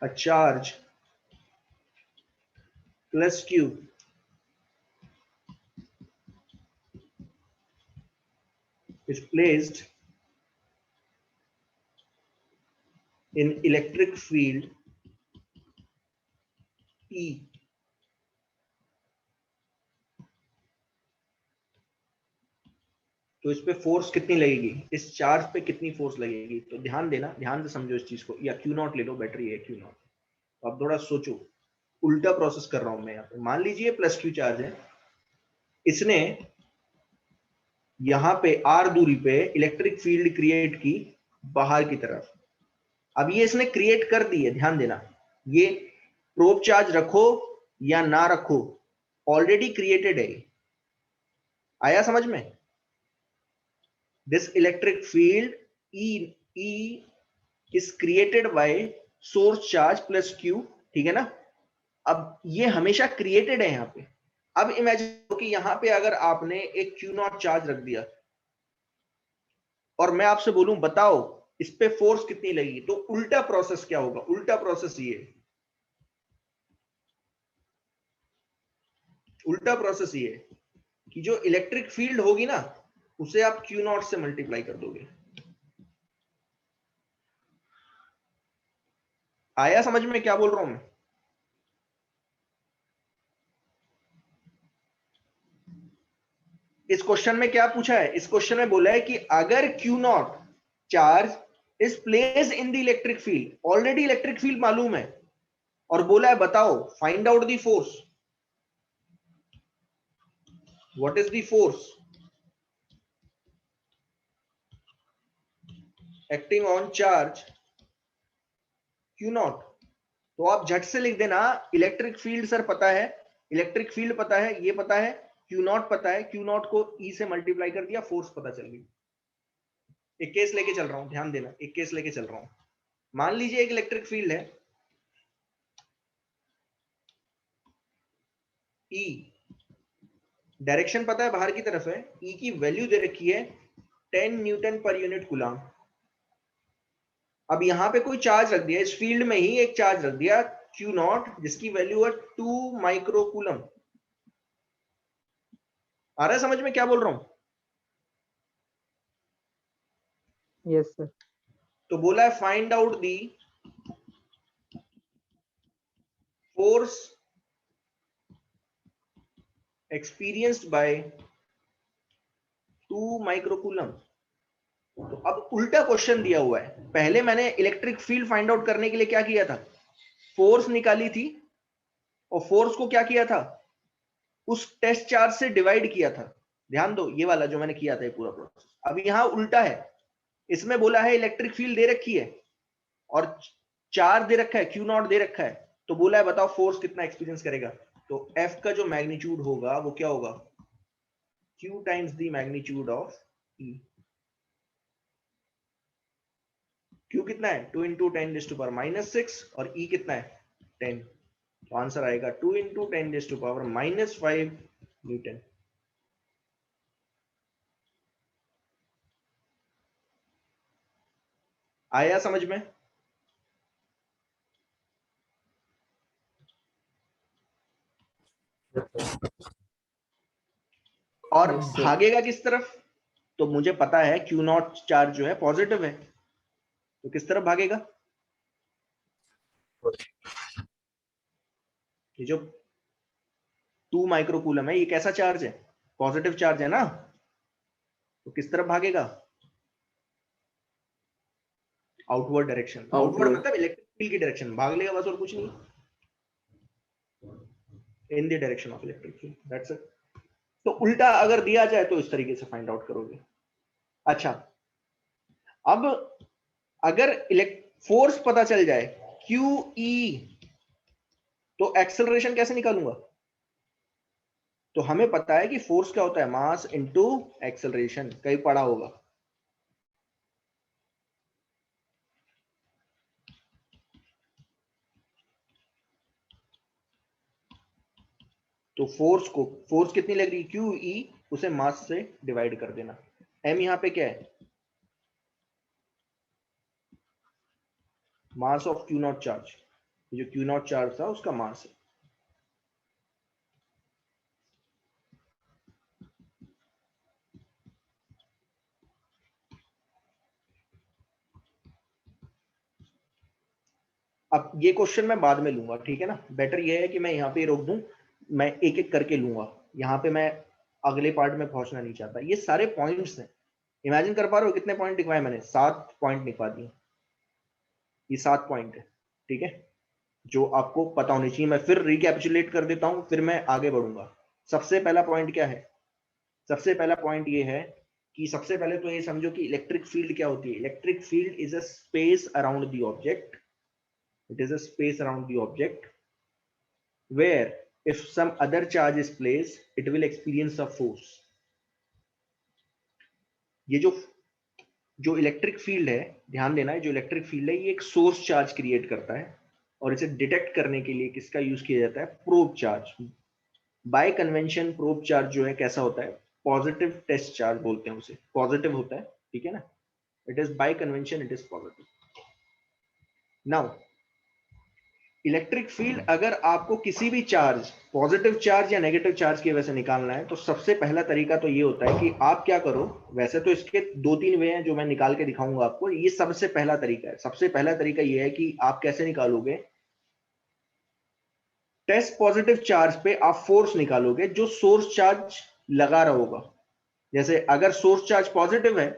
a charge plus q is placed in electric field E, तो इस पे फोर्स कितनी लगेगी, इस चार्ज पे कितनी फोर्स लगेगी। तो ध्यान देना, ध्यान से समझो इस चीज को, या क्यू नॉट ले लो, बैटरी है क्यू नॉट। तो आप थोड़ा सोचो, उल्टा प्रोसेस कर रहा हूं मैं यहाँ पे। मान लीजिए प्लस क्यू चार्ज है, इसने यहां पे आर दूरी पे इलेक्ट्रिक फील्ड क्रिएट की बाहर की तरफ। अब ये इसने क्रिएट कर दी है, ध्यान देना, ये प्रोब चार्ज रखो या ना रखो, ऑलरेडी क्रिएटेड है। आया समझ में? This electric field E is created by source charge plus Q, ठीक है ना। अब ये हमेशा क्रिएटेड है यहाँ पे। अब इमेजिन कि यहाँ पे अगर आपने एक Q नॉट चार्ज रख दिया और मैं आपसे बोलूं बताओ इस पे फोर्स कितनी लगेगी, तो उल्टा प्रोसेस क्या होगा? उल्टा प्रोसेस ये कि जो इलेक्ट्रिक फील्ड होगी ना, उसे आप Q नॉट से मल्टीप्लाई कर दोगे। आया समझ में क्या बोल रहा हूं मैं? इस क्वेश्चन में क्या पूछा है? इस क्वेश्चन में बोला है कि अगर Q not charge is placed in the electric field, already electric field मालूम है, और बोला है बताओ find out the force. What is the force acting on charge Q not. तो आप झट से लिख देना, इलेक्ट्रिक फील्ड सर पता है, इलेक्ट्रिक फील्ड पता है, ये पता है, Q नॉट पता है, Q नॉट को E से मल्टीप्लाई कर दिया, फोर्स पता चल गई। एक केस लेके चल रहा हूं, ध्यान देना, एक केस लेके चल रहा हूं। मान लीजिए एक इलेक्ट्रिक फील्ड है E, डायरेक्शन पता है बाहर की तरफ है, E की वैल्यू दे रखी है 10 न्यूटन पर यूनिट कूलम। अब यहां पे कोई चार्ज रख दिया, इस फील्ड में ही एक चार्ज रख दिया Q नॉट, जिसकी वैल्यू है 2 माइक्रो कूलम। आ रहा है समझ में क्या बोल रहा हूं? Yes, sir. तो बोला है find out the force experienced bye 2 microcoulomb. तो अब उल्टा क्वेश्चन दिया हुआ है। पहले मैंने इलेक्ट्रिक फील्ड फाइंड आउट करने के लिए क्या किया था? फोर्स निकाली थी, और फोर्स को क्या किया था? उस टेस्ट चार्ज से डिवाइड किया था। ध्यान दो, ये वाला जो मैंने किया था ये पूरा प्रोसेस। अब यहां उल्टा है, इसमें बोला है इलेक्ट्रिक फील्ड दे रखी है और चार्ज दे रखा है, Q नॉट दे रखा है, तो बोला है बताओ फोर्स कितना एक्सपीरियंस करेगा। तो F का जो मैग्नीट्यूड होगा वो क्या होगा? Q times the magnitude of E। Q कितना है? 2 इंटू 10⁻⁻6 और E कितना है? 10। तो आंसर आएगा 2 इंटू 10⁻⁻5 न्यूटन। आया समझ में? और Yes, sir. भागेगा किस तरफ? तो मुझे पता है Q नॉट चार्ज जो है पॉजिटिव है, तो किस तरफ भागेगा? ये जो 2 माइक्रोकूलम है, ये कैसा चार्ज है? पॉजिटिव चार्ज है ना, तो किस तरफ भागेगा? Outward direction. आउटवर्ड मतलब इलेक्ट्रिक फील्ड की डायरेक्शन भाग लेगा, बस और कुछ नहीं, in the direction of electric field, that's it. तो उल्टा अगर दिया जाए तो इस तरीके से फाइंड आउट करोगे। अच्छा, अब अगर फोर्स पता चल जाए QE, तो एक्सेलरेशन कैसे निकालूंगा? तो हमें पता है कि फोर्स क्या होता है, मास इनटू एक्सेलरेशन, कहीं पढ़ा होगा। तो फोर्स कितनी लग रही है QE, उसे मास से डिवाइड कर देना। m यहां पे क्या है, mass of Q not charge, जो Q नॉट चार्ज था उसका मास है। अब ये क्वेश्चन मैं बाद में लूंगा, ठीक है ना, बेटर ये है कि मैं यहाँ पे रोक दूं, मैं एक एक करके लूंगा, यहाँ पे मैं अगले पार्ट में पहुंचना नहीं चाहता। ये सारे पॉइंट्स हैं, इमेजिन कर पा रहे हो कितने पॉइंट लिखवाए मैंने? 7 पॉइंट लिखवा दिए, ये 7 पॉइंट है, ठीक है, जो आपको पता होनी चाहिए। मैं फिर रिकैपिचुलेट कर देता हूं, फिर मैं आगे बढ़ूंगा। सबसे पहला पॉइंट क्या है? सबसे पहला पॉइंट ये है कि सबसे पहले तो ये समझो कि इलेक्ट्रिक फील्ड क्या होती है। Electric field is a space around the object, it is a space around the object where if some other charge is placed, it will experience a force. ये जो इलेक्ट्रिक फील्ड है, ध्यान देना है, जो इलेक्ट्रिक फील्ड है ये एक सोर्स चार्ज क्रिएट करता है, और इसे डिटेक्ट करने के लिए किसका यूज किया जाता है? Probe charge. Bye convention probe charge जो है कैसा होता है? पॉजिटिव टेस्ट चार्ज बोलते हैं उसे, पॉजिटिव होता है, ठीक है ना, it is by convention, it is positive. Now electric field अगर आपको किसी भी चार्ज, पॉजिटिव चार्ज या नेगेटिव चार्ज की वजह से निकालना है, तो सबसे पहला तरीका तो ये होता है कि आप क्या करो, वैसे तो इसके 2-3 वे हैं जो मैं निकाल के दिखाऊंगा आपको, ये सबसे पहला तरीका है। सबसे पहला तरीका ये है कि आप कैसे निकालोगे, टेस्ट पॉजिटिव चार्ज पे आप फोर्स निकालोगे जो सोर्स चार्ज लगा रहा होगा। जैसे अगर सोर्स चार्ज पॉजिटिव है,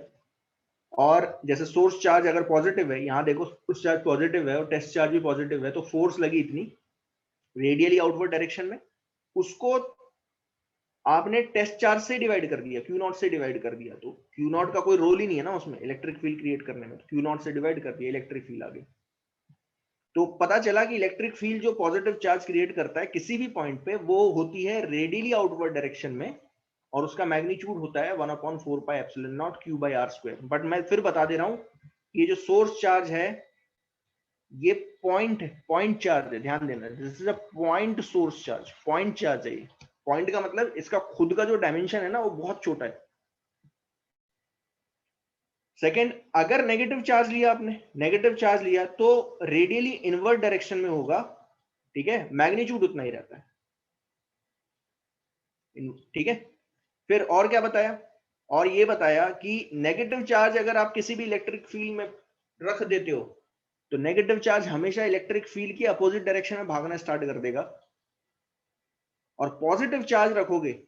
और जैसे सोर्स चार्ज अगर पॉजिटिव है, यहां देखो सोर्स चार्ज पॉजिटिव है और टेस्ट चार्ज भी पॉजिटिव है, तो फोर्स लगी इतनी रेडियली आउटवर्ड डायरेक्शन में, उसको आपने टेस्ट चार्ज से डिवाइड कर दिया, Q नॉट से डिवाइड कर दिया, तो Q नॉट का कोई रोल ही नहीं है ना उसमें इलेक्ट्रिक फील्ड क्रिएट करने में, तो Q नॉट से डिवाइड कर दिया, इलेक्ट्रिक फील्ड आ गई। तो पता चला कि इलेक्ट्रिक फील्ड जो पॉजिटिव चार्ज क्रिएट करता है किसी भी पॉइंट पे, वो होती है रेडियली आउटवर्ड डायरेक्शन में, और उसका मैग्नीट्यूड होता है 1/4 pi epsilon not Q/r²। But मैं फिर बता दे रहा हूं, ये जो सोर्स चार्ज है ये पॉइंट चार्ज है, ध्यान देना, this is a point source charge, point charge है ये। पॉइंट का मतलब इसका खुद का जो डायमेंशन है ना वो बहुत छोटा है। सेकंड, अगर नेगेटिव चार्ज लिया आपने, नेगेटिव चार्ज लिया तो रेडियली इनवर्ट डायरेक्शन में होगा, ठीक है, मैग्नीट्यूड उतना ही रहता है, ठीक है। फिर और क्या बताया, और ये बताया कि नेगेटिव चार्ज अगर आप किसी भी इलेक्ट्रिक फील्ड में रख देते हो, तो नेगेटिव चार्ज हमेशा इलेक्ट्रिक फील्ड की अपोजिट डायरेक्शन में भागना स्टार्ट कर देगा, और पॉजिटिव चार्ज रखोगे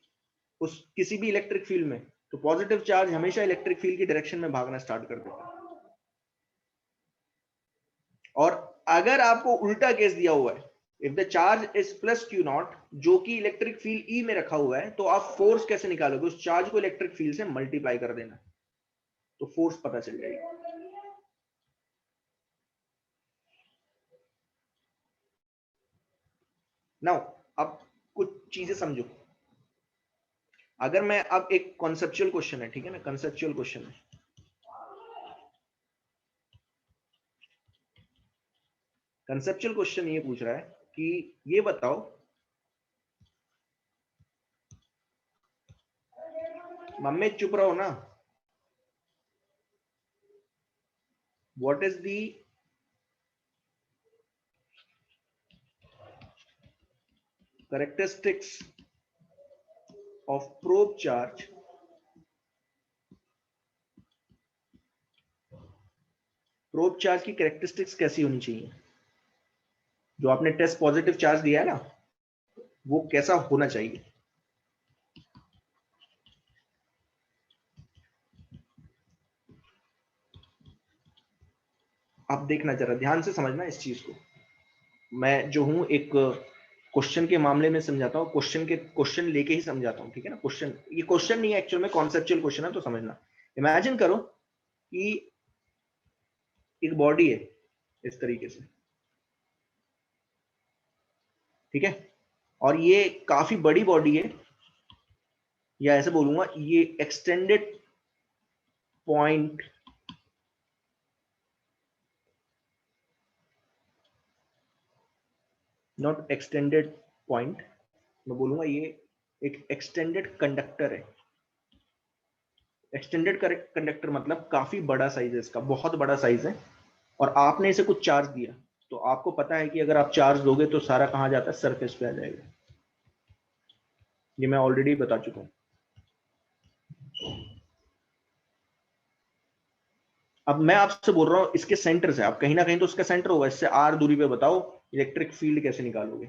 उस किसी भी इलेक्ट्रिक फील्ड में, तो पॉजिटिव चार्ज हमेशा इलेक्ट्रिक फील्ड की डायरेक्शन में भागना स्टार्ट कर देगा। और अगर आपको उल्टा केस दिया हुआ है, if the charge is plus Q not, जो कि इलेक्ट्रिक फील्ड E में रखा हुआ है, तो आप फोर्स कैसे निकालोगे? उस चार्ज को इलेक्ट्रिक फील्ड से मल्टीप्लाई कर देना, तो फोर्स पता चल जाएगी। नाउ अब कुछ चीजें समझो। अगर मैं अब एक कॉन्सेप्चुअल क्वेश्चन है, ठीक है ना, कॉन्सेप्चुअल क्वेश्चन है, कंसेप्चुअल क्वेश्चन ये पूछ रहा है कि ये बताओ, मम्मी चुप रहो ना, what is the characteristics of probe charge, probe charge की कैरेक्टरिस्टिक्स कैसी होनी चाहिए? जो आपने टेस्ट पॉजिटिव चार्ज दिया है ना, वो कैसा होना चाहिए। आप देखना, जरा ध्यान से समझना इस चीज को। मैं जो हूं एक क्वेश्चन के मामले में समझाता हूँ, क्वेश्चन लेके ही समझाता हूँ, ठीक है ना। क्वेश्चन, ये क्वेश्चन नहीं है एक्चुअल में, कॉन्सेप्चुअल क्वेश्चन है, तो समझना। इमेजिन करो कि एक बॉडी है इस तरीके से, ठीक है, और ये काफी बड़ी बॉडी है, या ऐसे बोलूंगा ये extended point not extended point, मैं बोलूंगा ये एक एक्सटेंडेड कंडक्टर है। एक्सटेंडेड कंडक्टर मतलब काफी बड़ा साइज है इसका, बहुत बड़ा साइज है, और आपने इसे कुछ चार्ज दिया, तो आपको पता है कि अगर आप चार्ज दोगे तो सारा कहां जाता है, सरफेस पे आ जाएगा। ये मैं ऑलरेडी बता चुका हूं। अब मैं आपसे बोल रहा हूं इसके सेंटर से, आप कहीं ना कहीं तो उसका सेंटर होगा, इससे आर दूरी पे बताओ इलेक्ट्रिक फील्ड कैसे निकालोगे।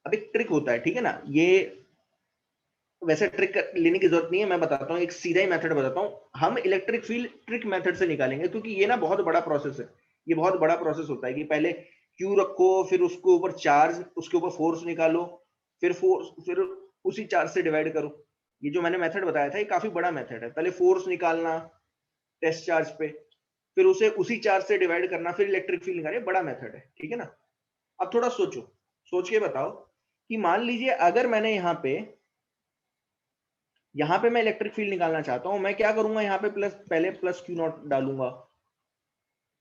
अब एक ट्रिक होता है, ठीक है ना, ये वैसे ट्रिक लेने की जरूरत नहीं है, मैं बताता हूँ, एक सीधा ही मेथड बताता हूँ। हम इलेक्ट्रिक फील्ड ट्रिक मेथड से निकालेंगे, क्योंकि ये ना बहुत बड़ा प्रोसेस है। ये बहुत बड़ा प्रोसेस होता है कि पहले क्यू रखो, फिर उसके ऊपर चार्ज, उसके ऊपर फोर्स निकालो, फिर उसी चार्ज से डिवाइड करो। ये जो मैंने मेथड बताया था ये काफी बड़ा मेथड है। पहले फोर्स निकालना टेस्ट चार्ज पे, फिर उसे उसी चार्ज से डिवाइड करना, फिर इलेक्ट्रिक फील्ड निकाले, बड़ा मेथड है, ठीक है ना। अब थोड़ा सोचो, सोच के बताओ कि मान लीजिए अगर मैंने यहाँ पे मैं इलेक्ट्रिक फील्ड निकालना चाहता हूं, मैं क्या करूंगा, यहाँ पे पहले प्लस क्यू नॉट डालूंगा,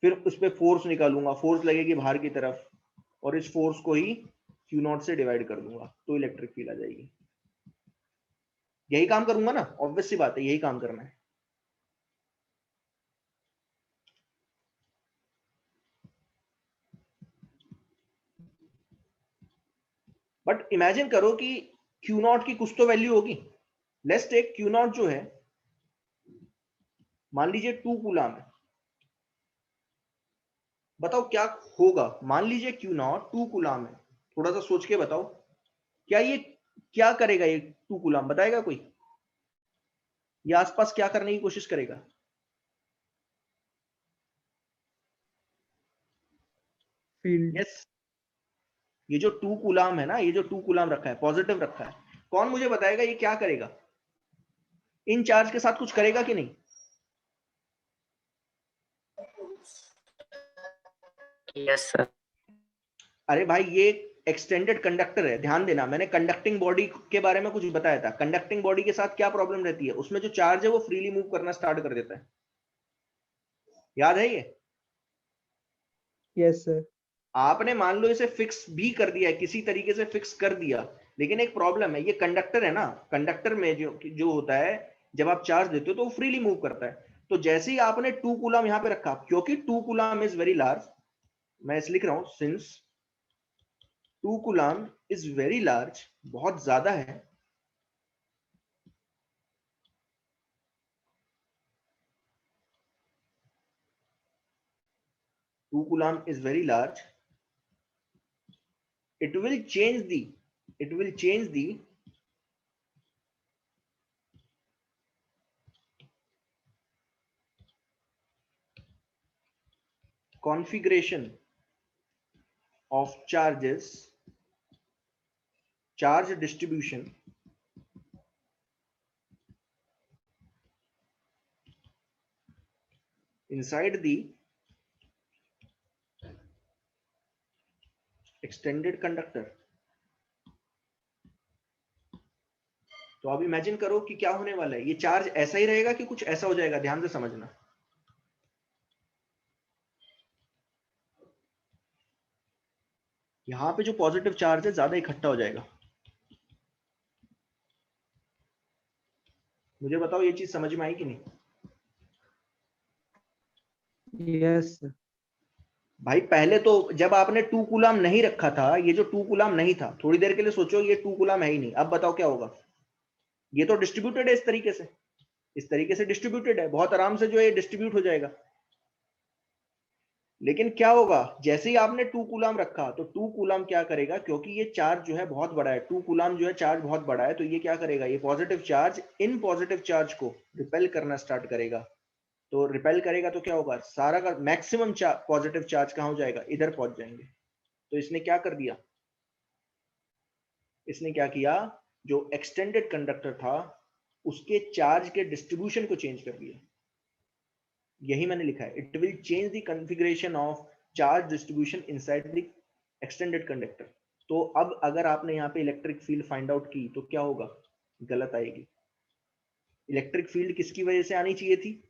फिर उस पर फोर्स निकालूंगा, फोर्स लगेगी बाहर की तरफ, और इस फोर्स को ही क्यू नॉट से डिवाइड कर दूंगा, तो इलेक्ट्रिक फील्ड आ जाएगी। यही काम करूंगा ना, ऑब्वियस सी बात है, यही काम करना है। बट इमेजिन करो कि क्यू नॉट की कुछ तो वैल्यू होगी। लेट्स टेक क्यू नॉट जो है, मान लीजिए 2 कूलम है। बताओ क्या होगा, मान लीजिए क्यू नॉट 2 कूलम है, थोड़ा सा सोच के बताओ, क्या ये क्या करेगा, ये 2 कूलम बताएगा कोई, ये आसपास क्या करने की कोशिश करेगा। फील्ड। यस, ये जो 2 कूलम है ना, ये जो 2 कूलम रखा है, पॉजिटिव रखा है, कौन मुझे बताएगा ये क्या करेगा, इन चार्ज के साथ कुछ करेगा कि नहीं। Yes sir. अरे भाई ये एक्सटेंडेड कंडक्टर है, ध्यान देना, मैंने कंडक्टिंग बॉडी के बारे में कुछ बताया था। कंडक्टिंग बॉडी के साथ क्या प्रॉब्लम रहती है, उसमें जो चार्ज है वो फ्रीली मूव करना स्टार्ट कर देता है, याद है ये। Yes sir. आपने मान लो इसे फिक्स भी कर दिया है, किसी तरीके से फिक्स कर दिया, लेकिन एक प्रॉब्लम है, ये कंडक्टर है ना, कंडक्टर में जो जो होता है, जब आप चार्ज देते हो तो वो फ्रीली मूव करता है। तो जैसे ही आपने 2 कूलम यहाँ पे रखा, क्योंकि 2 कूलम इज वेरी लार्ज, मैं इस लिख रहा हूं since 2 coulomb is very large, बहुत ज्यादा है, to coulomb is very large, it will change the configuration of charges, charge distribution inside the extended conductor। तो अब इमेजिन करो कि क्या होने वाला है, ये चार्ज ऐसा ही रहेगा कि कुछ ऐसा हो जाएगा, ध्यान से समझना। यहां पे जो पॉजिटिव चार्ज है ज्यादा इकट्ठा हो जाएगा। मुझे बताओ ये चीज समझ में आई कि नहीं। Yes sir. भाई पहले तो जब आपने 2 कूलम नहीं रखा था, ये जो 2 कूलम नहीं था, थोड़ी देर के लिए सोचो ये 2 कूलम है ही नहीं, अब बताओ क्या होगा। ये तो डिस्ट्रीब्यूटेड है इस तरीके से, इस तरीके से डिस्ट्रीब्यूटेड है, बहुत आराम से जो है डिस्ट्रीब्यूट हो जाएगा। लेकिन क्या होगा, जैसे ही आपने 2 कूलम रखा तो 2 कूलम क्या करेगा, क्योंकि ये चार्ज जो है बहुत बड़ा है, 2 कूलम जो है चार्ज बहुत बड़ा है, तो ये क्या करेगा, ये positive charge in positive charge को रिपेल करना स्टार्ट करेगा। तो रिपेल करेगा तो क्या होगा, सारा का मैक्सिमम पॉजिटिव चार्ज कहाँ हो जाएगा, इधर पहुंच जाएंगे। तो इसने क्या कर दिया, इसने क्या किया, जो एक्सटेंडेड कंडक्टर था उसके चार्ज के डिस्ट्रीब्यूशन को चेंज कर दिया। यही मैंने लिखा है, it will change the configuration of charge distribution inside the extended conductor. तो अब अगर आपने यहाँ पे इलेक्ट्रिक फील्ड फाइंड आउट की तो क्या होगा, गलत आएगी। इलेक्ट्रिक फील्ड किसकी वजह से आनी चाहिए थी,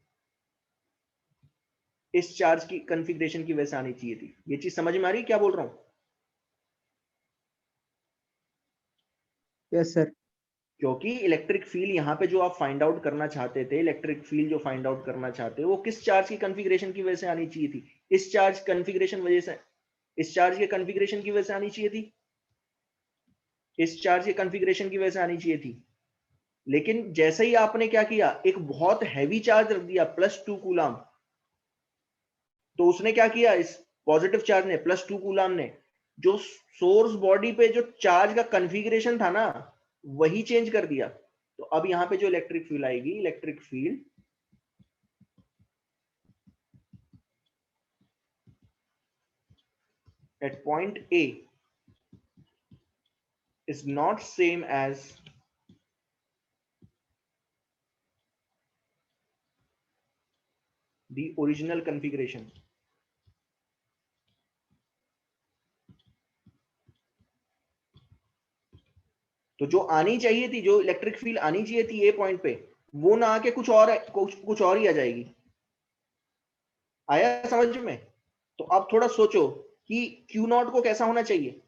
इस चार्ज की कॉन्फ़िगरेशन की वजह से आनी चाहिए थी। ये चीज समझ में आ रही है क्या बोल रहा हूं? Yes, sir. क्योंकि इलेक्ट्रिक फील्ड यहाँ पे जो आप फाइंड आउट करना चाहते थे, इलेक्ट्रिक फील्ड जो फाइंड आउट करना चाहते वो किस चार्ज की कॉन्फ़िगरेशन की वजह से आनी चाहिए थी, इस चार्ज कॉन्फ़िगरेशन वजह से, इस चार्ज के कॉन्फ़िगरेशन की वजह से आनी चाहिए थी, इस चार्ज के कॉन्फ़िगरेशन की वजह से आनी चाहिए थी। लेकिन जैसे ही आपने क्या किया, एक बहुत हैवी चार्ज रख दिया +2 कूलम, तो उसने क्या किया, इस पॉजिटिव चार्ज ने, +2 कूलम ने, जो सोर्स बॉडी पे जो चार्ज का कॉन्फ़िगरेशन था ना वही चेंज कर दिया। तो अब यहां पे जो इलेक्ट्रिक फील्ड आएगी, electric field at point A is not same as the original configuration. तो जो आनी चाहिए थी, जो इलेक्ट्रिक फील्ड आनी चाहिए थी ए पॉइंट पे, वो ना आके कुछ और ही आ जाएगी। आया समझ में? तो अब थोड़ा सोचो कि क्यू नॉट को कैसा होना चाहिए।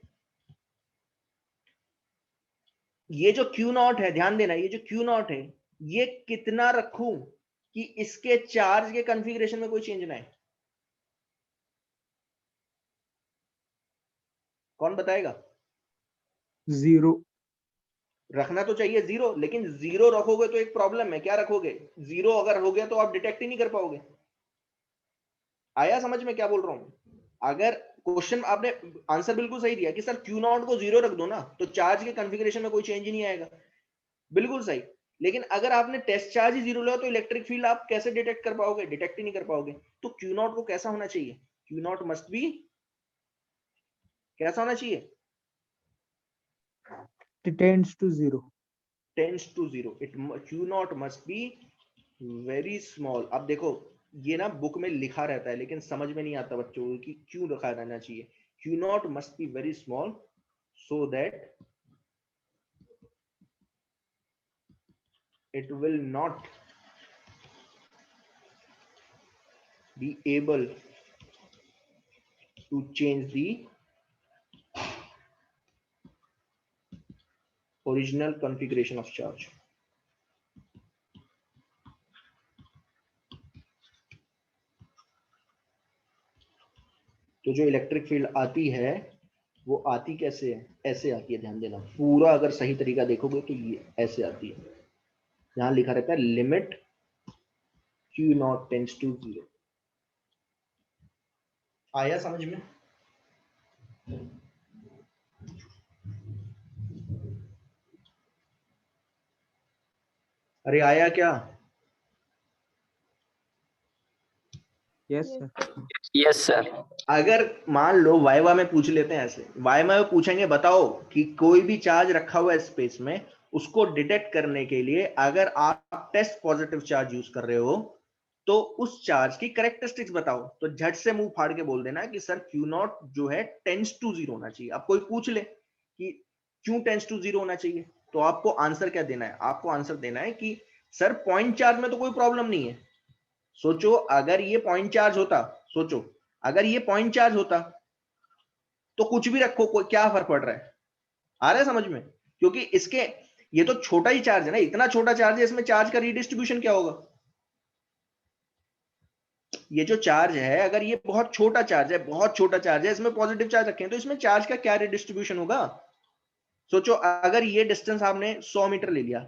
ये जो क्यू नॉट है, ध्यान देना, ये जो क्यू नॉट है ये कितना रखूं कि इसके चार्ज के कॉन्फ़िगरेशन में कोई चेंज ना है, कौन बताएगा? 0. रखना तो चाहिए 0, लेकिन 0 रखोगे तो एक प्रॉब्लम है, क्या रखोगे, 0 अगर हो गया तो आप डिटेक्ट ही नहीं कर पाओगे। आया समझ में क्या बोल रहा हूं? अगर क्वेश्चन आपने आंसर बिल्कुल सही दिया कि सर क्यू नॉट को 0 रख दो ना तो चार्ज के कॉन्फ़िगरेशन में कोई चेंज ही नहीं आएगा, बिल्कुल सही। लेकिन अगर आपने टेस्ट चार्ज ही 0 लिया तो इलेक्ट्रिक फील्ड आप कैसे डिटेक्ट कर पाओगे, डिटेक्ट ही नहीं कर पाओगे। तो क्यू नॉट को कैसा होना चाहिए, क्यू नॉट मस्ट बी कैसा होना चाहिए, It tends to 0. Tends to 0, it Q naught must be very small. अब देखो ये ना बुक में लिखा रहता है लेकिन समझ में नहीं आता बच्चों को कि क्यों लिखा रहना चाहिए। Q naught must be very small so that it will not be able to change the original configuration of charge. तो जो इलेक्ट्रिक फील्ड आती है वो आती कैसे है, ऐसे आती है, ध्यान देना पूरा, अगर सही तरीका देखोगे तो ये ऐसे आती है। यहां लिखा रहता है limit Q naught tends to 0। आया समझ में? अरे आया क्या? Yes, sir. Yes, sir. अगर मान लो वाइवा में पूछ लेते हैं, ऐसे वाइवा में पूछेंगे बताओ कि कोई भी चार्ज रखा हुआ है स्पेस में, उसको डिटेक्ट करने के लिए अगर आप टेस्ट पॉजिटिव चार्ज यूज कर रहे हो तो उस चार्ज की कैरेक्टरिस्टिक्स बताओ। तो झट से मुंह फाड़ के बोल देना कि सर क्यू नॉट जो है टेंड्स टू 0 होना चाहिए। अब कोई पूछ ले कि क्यों टेंड्स टू 0 होना चाहिए, तो आपको आंसर क्या देना है, आपको आंसर देना है कि सर पॉइंट चार्ज में तो कोई प्रॉब्लम नहीं है। सोचो अगर ये पॉइंट चार्ज होता, सोचो अगर ये पॉइंट चार्ज होता तो कुछ भी रखो, कोई क्या फर्क पड़ रहा है, आ रहा है समझ में? क्योंकि इसके ये तो छोटा ही चार्ज है ना, इतना छोटा चार्ज है, इसमें चार्ज का रीडिस्ट्रीब्यूशन क्या होगा। ये जो चार्ज है, अगर ये बहुत छोटा चार्ज है, बहुत छोटा चार्ज है, इसमें पॉजिटिव चार्ज रखें तो इसमें चार्ज का क्या रीडिस्ट्रीब्यूशन होगा। सोचो अगर ये डिस्टेंस आपने 100 मीटर ले लिया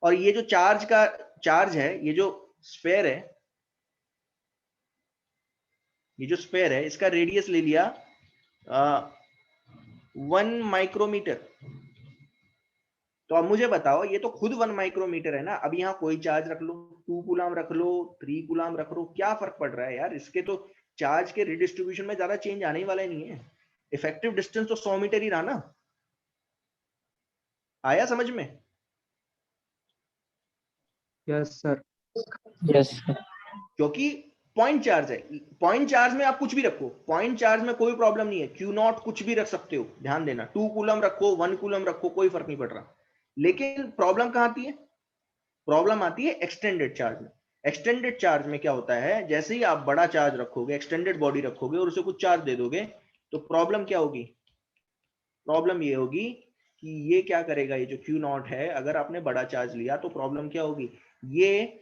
और ये जो चार्ज है, ये जो स्फेयर है, ये जो स्फेयर है इसका रेडियस ले लिया 1 माइक्रोमीटर। तो अब मुझे बताओ, ये तो खुद 1 माइक्रोमीटर है ना, अब यहाँ कोई चार्ज रख लो, 2 कूलम रख लो, 3 कूलम रख लो, क्या फर्क पड़ रहा है यार, इसके तो चार्ज के रिडिस्ट्रीब्यूशन में ज्यादा चेंज आने ही वाला नहीं है। इफेक्टिव डिस्टेंस तो 100 मीटर ही रहा ना। आया समझ में? yes sir, Yes, sir. क्योंकि पॉइंट चार्ज है, पॉइंट चार्ज में आप कुछ भी रखो, पॉइंट चार्ज में कोई प्रॉब्लम नहीं है, क्यू नॉट कुछ भी रख सकते हो, ध्यान देना, 2 कूलम रखो, 1 कूलम रखो, कोई फर्क नहीं पड़ रहा। लेकिन प्रॉब्लम कहां आती है? प्रॉब्लम आती है एक्सटेंडेड चार्ज में। एक्सटेंडेड चार्ज में क्या होता है, जैसे ही आप बड़ा चार्ज रखोगे, एक्सटेंडेड बॉडी रखोगे और उसे कुछ चार्ज दे दोगे, तो प्रॉब्लम क्या होगी? प्रॉब्लम ये होगी कि ये क्या करेगा, ये जो क्यू नॉट है, अगर आपने बड़ा चार्ज लिया तो प्रॉब्लम क्या होगी, ये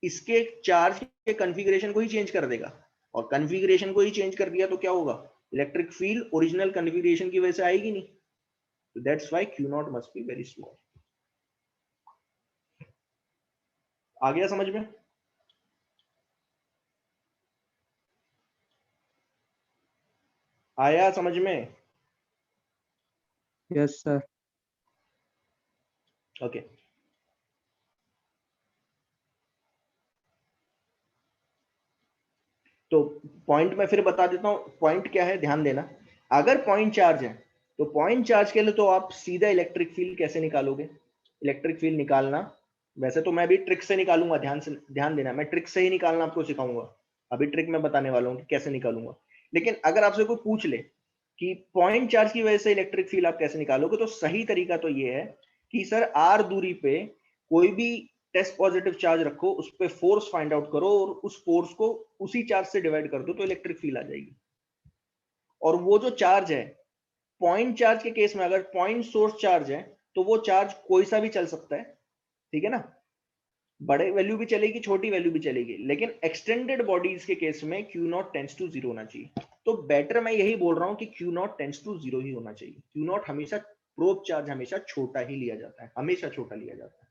इसके चार्ज के कॉन्फ़िगरेशन को ही चेंज कर देगा, और कॉन्फ़िगरेशन को ही चेंज कर दिया तो क्या होगा, इलेक्ट्रिक फील्ड ओरिजिनल कॉन्फ़िगरेशन की वजह से आएगी नहीं। तो that's why q naught must be very small. आ गया समझ में? आया समझ में? yes sir, okay. तो पॉइंट मैं फिर बता देता हूं, पॉइंट क्या है, ध्यान देना। अगर पॉइंट चार्ज है तो पॉइंट चार्ज के लिए तो आप सीधा इलेक्ट्रिक फील्ड कैसे निकालोगे? इलेक्ट्रिक फील्ड निकालना, वैसे तो मैं भी ट्रिक से निकालूंगा, ध्यान देना, मैं ट्रिक से ही निकालना आपको सिखाऊंगा, अभी ट्रिक मैं बताने वाला हूँ कि कैसे निकालूंगा। लेकिन अगर आपसे कोई पूछ ले कि पॉइंट चार्ज की वजह से इलेक्ट्रिक फील्ड आप कैसे निकालोगे, तो सही तरीका तो ये है कि सर आर दूरी पे कोई भी टेस्ट पॉजिटिव चार्ज रखो, उस पर फोर्स फाइंड आउट करो और उस फोर्स को उसी चार्ज से डिवाइड कर दो, तो इलेक्ट्रिक फील्ड आ जाएगी। और वो जो चार्ज है, पॉइंट चार्ज के केस में अगर पॉइंट सोर्स चार्ज है तो वो चार्ज कोई सा भी चल सकता है, ठीक है ना, बड़े वैल्यू भी चलेगी, छोटी वैल्यू भी चलेगी। लेकिन एक्सटेंडेड बॉडीज के केस में क्यू नॉट टेंड्स टू 0 होना चाहिए। तो बेटर मैं यही बोल रहा हूं कि क्यू नॉट टेंड्स टू 0 ही होना चाहिए। क्यू नॉट हमेशा, प्रोब चार्ज हमेशा छोटा ही लिया जाता है, हमेशा छोटा लिया जाता है।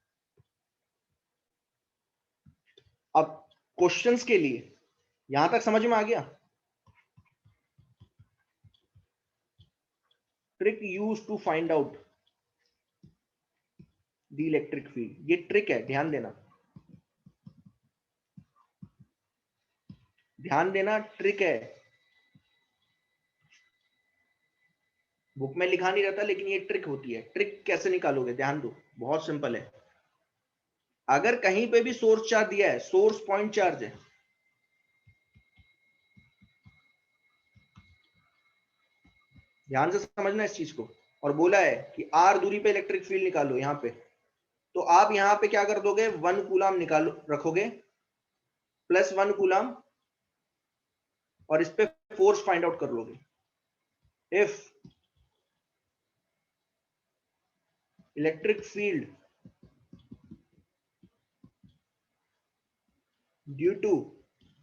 अब क्वेश्चंस के लिए यहां तक समझ में आ गया? Trick use to find out the electric field, ये ट्रिक है, ध्यान देना, ध्यान देना, ट्रिक है। बुक में लिखा नहीं रहता, लेकिन ये ट्रिक होती है। ट्रिक कैसे निकालोगे, ध्यान दो, बहुत सिंपल है। अगर कहीं पे भी सोर्स चार्ज दिया है, सोर्स पॉइंट चार्ज है, ध्यान से समझना इस चीज को, और बोला है कि आर दूरी पे इलेक्ट्रिक फील्ड निकालो यहां पे, तो आप यहां पे क्या कर दोगे, 1 कूलम निकालो, रखोगे, प्लस 1 कूलम, और इस पे फोर्स फाइंड आउट कर लोगे। If electric field due to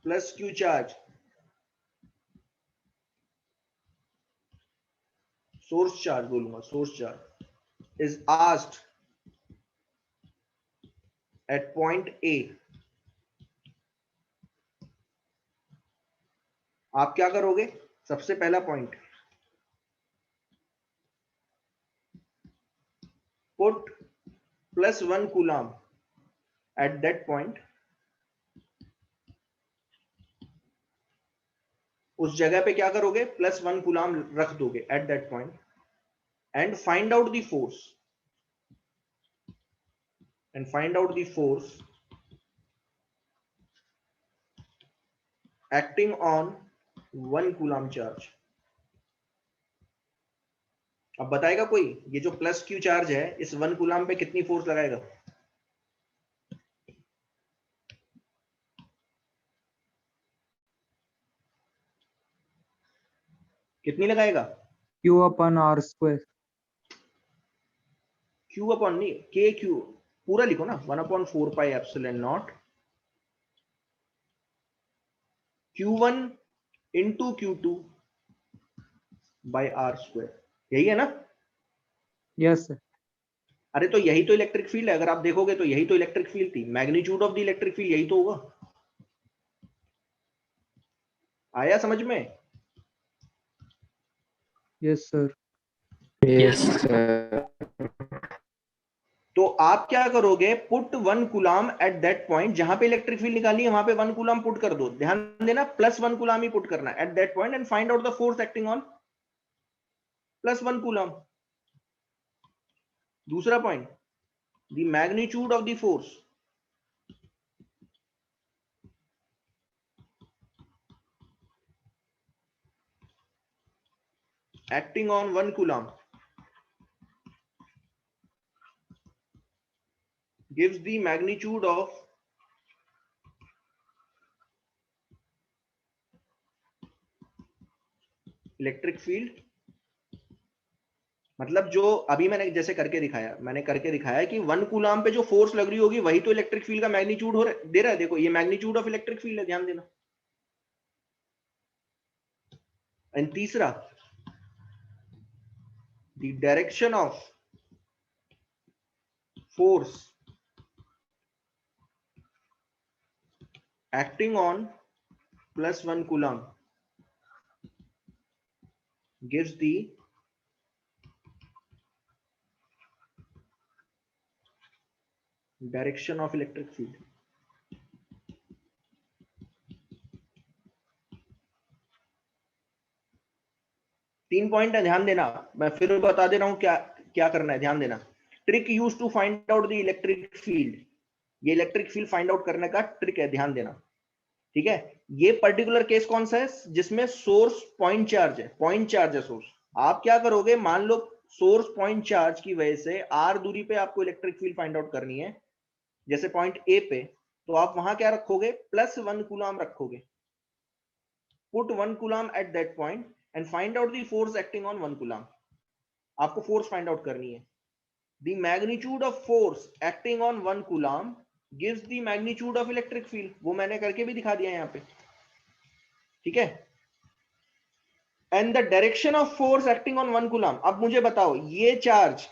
plus q charge, source charge बोलूंगा, source charge is asked at point A, आप क्या करोगे, सबसे पहला पॉइंट, put plus 1 coulomb at that point, उस जगह पे क्या करोगे, प्लस 1 कूलम रख दोगे eight that point, and find out the force, and find out the force acting on 1 coulomb charge. अब बताएगा कोई, ये जो प्लस क्यू चार्ज है, इस 1 कूलम पे कितनी फोर्स लगाएगा? कितनी लगाएगा? q upon r square, Q upon नहीं, के क्यू, पूरा लिखो ना, 1/4 pi epsilon naught Q1 into Q2 by are square, यही है ना? yes sir, अरे तो यही तो इलेक्ट्रिक फील्ड है, अगर आप देखोगे तो यही तो इलेक्ट्रिक फील्ड थी, magnitude of the electric field यही तो होगा। आया समझ में? Yes, sir. Yes, sir. तो आप क्या करोगे, put 1 coulomb at that point, जहां पे इलेक्ट्रिक फील्ड निकाली है वहां पे 1 कूलम पुट कर दो। ध्यान देना, प्लस 1 कूलम ही पुट करना at that point and find out the force acting on plus 1 coulomb. दूसरा पॉइंट, the magnitude of the force acting on 1 coulomb gives the magnitude of electric field। मतलब जो अभी मैंने जैसे करके दिखाया कि 1 कूलम पे जो फोर्स लग रही होगी वही तो इलेक्ट्रिक फील्ड का मैग्नीट्यूड दे रहा है। देखो ये मैग्नीट्यूड ऑफ इलेक्ट्रिक फील्ड है, ध्यान देना। एंड तीसरा, the direction of force acting on plus 1 coulomb gives the direction of electric field। तीन पॉइंट है, ध्यान देना। मैं फिर बता दे रहा हूं क्या क्या करना है, ध्यान देना। Trick use to find out the electric field, ये इलेक्ट्रिक फील्ड फाइंड आउट करने का ट्रिक है, ध्यान देना। ठीक है, ये पर्टिकुलर केस कौन सा है, जिसमें सोर्स पॉइंट चार्ज है, पॉइंट चार्ज है सोर्स। आप क्या करोगे, मान लो सोर्स पॉइंट चार्ज की वजह से आर दूरी पे आपको इलेक्ट्रिक फील्ड फाइंड आउट करनी है, जैसे पॉइंट ए पे, तो आप वहां क्या रखोगे, प्लस 1 कूलम रखोगे। Put 1 coulomb at that point and find out the force acting on 1 coulomb. आपको फोर्स फाइंड आउट करनी है। The magnitude of force acting on 1 coulomb gives the magnitude of electric field. वो मैंने करके भी दिखा दिया यहाँ पे, ठीक है। And the direction of force acting on 1 coulomb. अब मुझे बताओ, ये charge,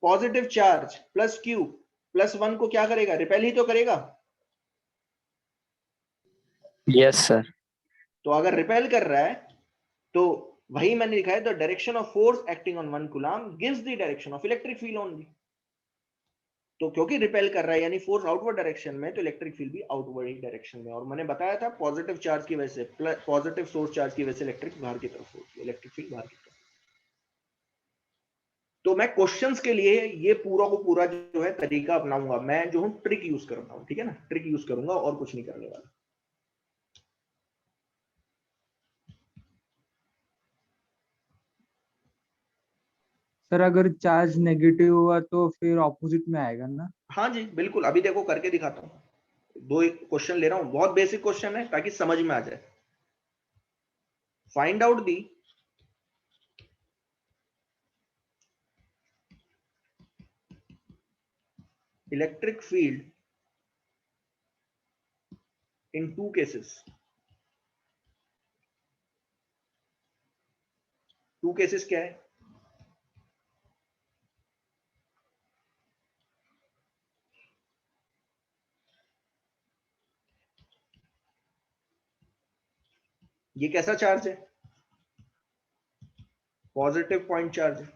positive charge plus Q plus 1 को क्या करेगा, रिपेल ही तो करेगा। Yes, sir. तो अगर रिपेल कर रहा है तो वही मैंने लिखा है, the direction of force acting on 1 coulomb gives the direction of electric field only. तो क्योंकि रिपेल कर रहा है यानी फोर्स आउटवर्ड डायरेक्शन में, तो इलेक्ट्रिक फील्ड भी आउटवर्ड ही डायरेक्शन में। और मैंने बताया था पॉजिटिव चार्ज की वजह से, पॉजिटिव सोर्स चार्ज की वजह से इलेक्ट्रिक बाहर की तरफ होती है, इलेक्ट्रिक फील्ड बाहर की तरफ। तो मैं क्वेश्चंस के लिए ये पूरा को पूरा जो है तरीका अपनाऊंगा, मैं जो हूं ट्रिक यूज करता हूं, ठीक है ना, ट्रिक यूज करूंगा और कुछ नहीं करने वाला। सर अगर चार्ज नेगेटिव हुआ तो फिर ऑपोजिट में आएगा ना? हाँ जी बिल्कुल, अभी देखो करके दिखाता हूँ। दो क्वेश्चन ले रहा हूं, बहुत बेसिक क्वेश्चन है ताकि समझ में आ जाए। Find out the electric field in 2 cases. 2 cases क्या है, ये कैसा चार्ज है, पॉजिटिव पॉइंट चार्ज है।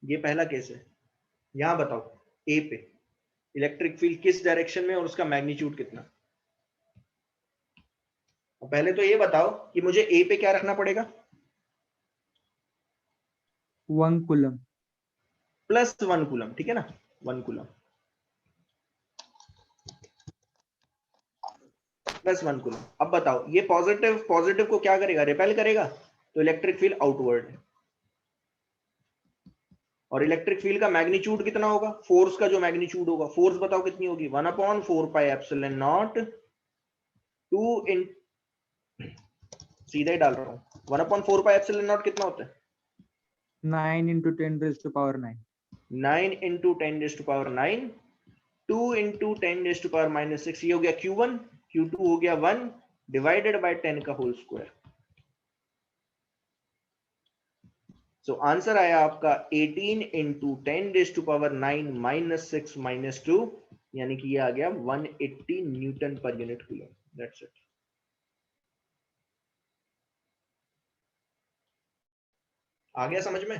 ये पहला केस है। यहां बताओ ए पे इलेक्ट्रिक फील्ड किस डायरेक्शन में और उसका मैग्नीट्यूड कितना। पहले तो ये बताओ कि मुझे ए पे क्या रखना पड़ेगा, 1 कूलम। प्लस 1 कूलम, ठीक है ना, 1 कूलम प्लस 1 कूलम। अब बताओ ये पॉजिटिव, पॉजिटिव को क्या करेगा, रिपेल करेगा, तो इलेक्ट्रिक फील्ड आउटवर्ड है। और इलेक्ट्रिक फील्ड का मैग्नीट्यूड कितना होगा, फोर्स का जो मैग्नीट्यूड होगा, फोर्स बताओ कितनी होगी, 1/4 पाई एप्सिलॉन नॉट 2 इन, सीधा ही डाल रहा हूं, 1/4 पाई एप्सिलॉन नॉट कितना होता है, 9 × 10⁻⁹ 9 × 10⁻⁹, 2 × 10⁻⁻6, ये हो गया Q1, Q2 हो गया 1 डिवाइडेड बाय 10 का होल स्क्वायर। सो आंसर आया आपका 18 इंटू 10⁻⁹ माइनस 6 माइनस 2, यानी कि ये आ गया 180 न्यूटन पर यूनिट कूलम। That's it. आ गया समझ में?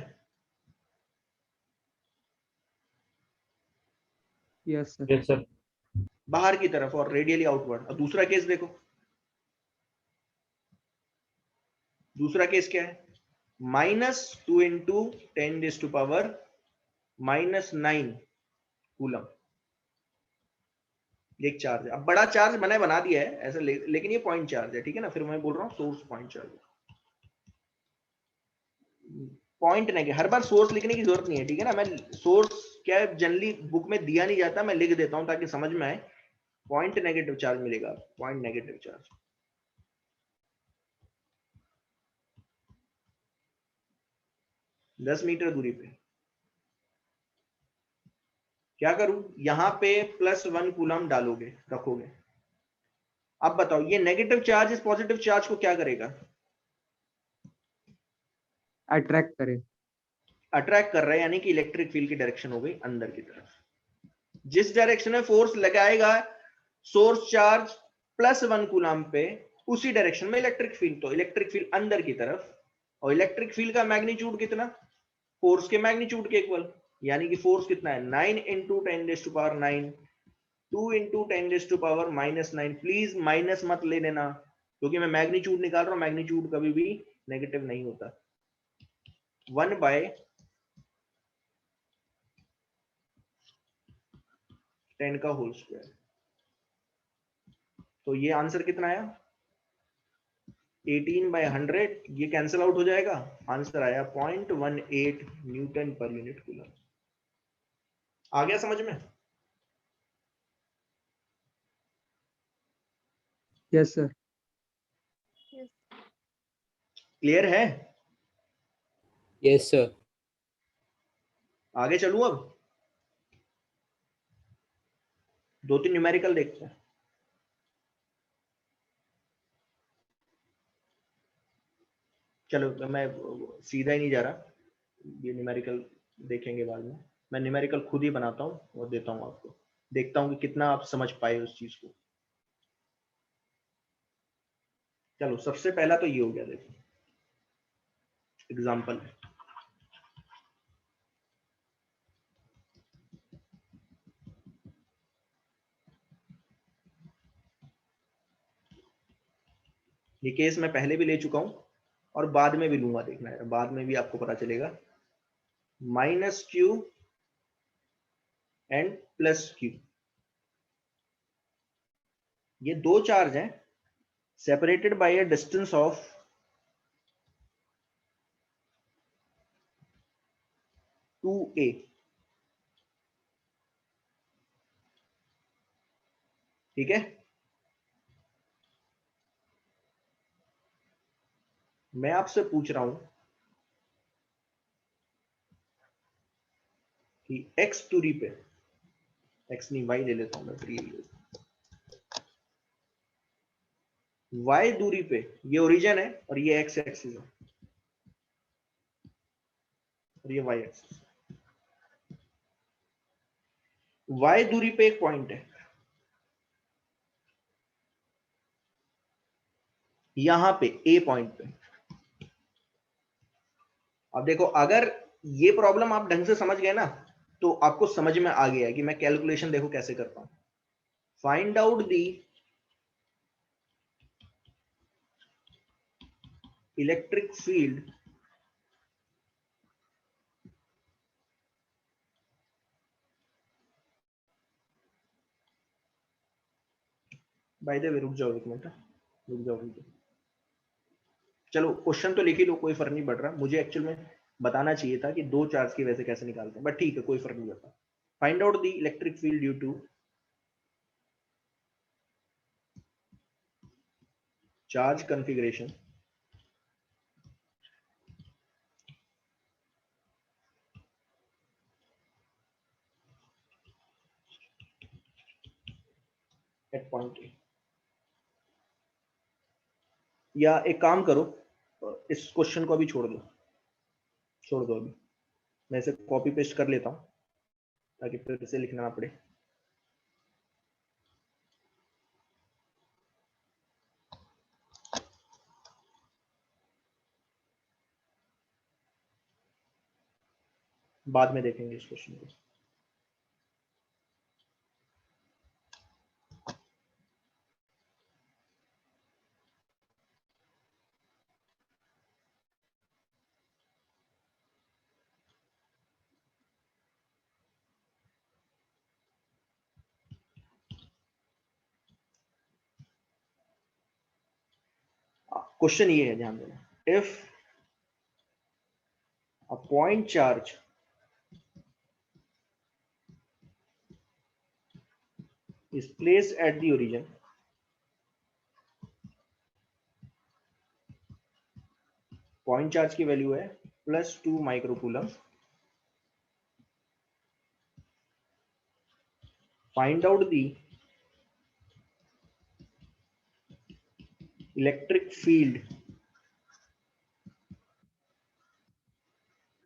Yes sir. Yes sir. बाहर की तरफ और रेडियली आउटवर्ड। अब दूसरा केस देखो, दूसरा केस क्या है? -2 इंटू 10⁻⁹ कूलम। एक चार्ज है। अब बड़ा चार्ज मैंने बना दिया है ऐसे, लेकिन ये पॉइंट चार्ज है, ठीक है ना? फिर मैं बोल रहा हूँ सोर्स पॉइंट चार्ज। पॉइंट नहीं, हर बार सोर्स लिखने की जरूरत नहीं है, ठीक है ना? मैं सोर्स क्या जनरली बुक में दिया नहीं जाता, मैं लिख देता हूं ताकि समझ में आए। पॉइंट नेगेटिव चार्ज मिलेगा, पॉइंट नेगेटिव चार्ज। दस मीटर दूरी पे क्या करूं? यहां पे +1 कूलम डालोगे, रखोगे। अब बताओ ये नेगेटिव चार्ज इस पॉजिटिव चार्ज को क्या करेगा? अट्रैक्ट करे। अट्रैक्ट कर रहा है, यानी कि इलेक्ट्रिक फील्ड की डायरेक्शन हो गई अंदर की तरफ। जिस डायरेक्शन में फोर्स लगाएगा सोर्स चार्ज +1 कूलम पे, उसी डायरेक्शन में इलेक्ट्रिक फील्ड। तो इलेक्ट्रिक फील्ड अंदर की तरफ, और इलेक्ट्रिक फील्ड का मैग्नीट्यूड कितना? फोर्स के मैग्नीट्यूड के इक्वल। यानी कि फोर्स कितना है? 9 इंटू 10⁻⁹, 2 इंटू 10⁻⁻⁹। प्लीज माइनस मत ले लेना, क्योंकि मैं मैग्नीट्यूड निकाल रहा हूं, मैग्नीट्यूड कभी भी नेगेटिव नहीं होता। 1/10 का होल स्क्वायर। तो ये आंसर कितना आया? 18/100। ये कैंसिल आउट हो जाएगा, आंसर आया 0.18 न्यूटन पर यूनिट कूलम। आ गया समझ में? Yes sir. क्लियर है? Yes sir. आगे चलूं? अब 2-3 न्यूमेरिकल देखते हैं। चलो मैं सीधा ही नहीं जा रहा, ये न्यूमेरिकल देखेंगे बाद में। मैं न्यूमेरिकल खुद ही बनाता हूँ और देता हूँ आपको, देखता हूँ कि कितना आप समझ पाए उस चीज को। चलो सबसे पहला तो ये हो गया, देखो एग्जाम्पल। ये केस मैं पहले भी ले चुका हूं और बाद में भी लूंगा, देखना है बाद में भी आपको पता चलेगा। -q एंड +q, ये दो चार्ज हैं separated by a distance of 2a। ठीक है, मैं आपसे पूछ रहा हूं कि x दूरी पे, x नहीं y ले लेता हूं मैं, y दूरी पे ये ओरिजिन है और ये x एक्सिस है और ये y एक्सिस। y दूरी पे एक पॉइंट है, यहां पे a पॉइंट पे। अब देखो, अगर ये प्रॉब्लम आप ढंग से समझ गए ना, तो आपको समझ में आ गया है कि मैं कैलकुलेशन देखो कैसे करता हूं। Find out the electric field by the way, रुक जाओ एक मिनट, रुक जाओ। चलो क्वेश्चन तो लिख ही लो, कोई फर्क नहीं पड़ रहा। मुझे एक्चुअल में बताना चाहिए था कि दो चार्ज की वजह से कैसे निकालते हैं, बट ठीक है, कोई फर्क नहीं पड़ता। Find out the electric field due to charge configuration at point A. या एक काम करो, इस क्वेश्चन को अभी छोड़ दो, छोड़ दो, अभी मैं इसे कॉपी पेस्ट कर लेता हूँ ताकि फिर से लिखना ना पड़े। बाद में देखेंगे इस क्वेश्चन को। क्वेश्चन ये है, ध्यान देना, if a point charge is placed at the origin point charge की वैल्यू है +2 microcoulomb, find out the electric field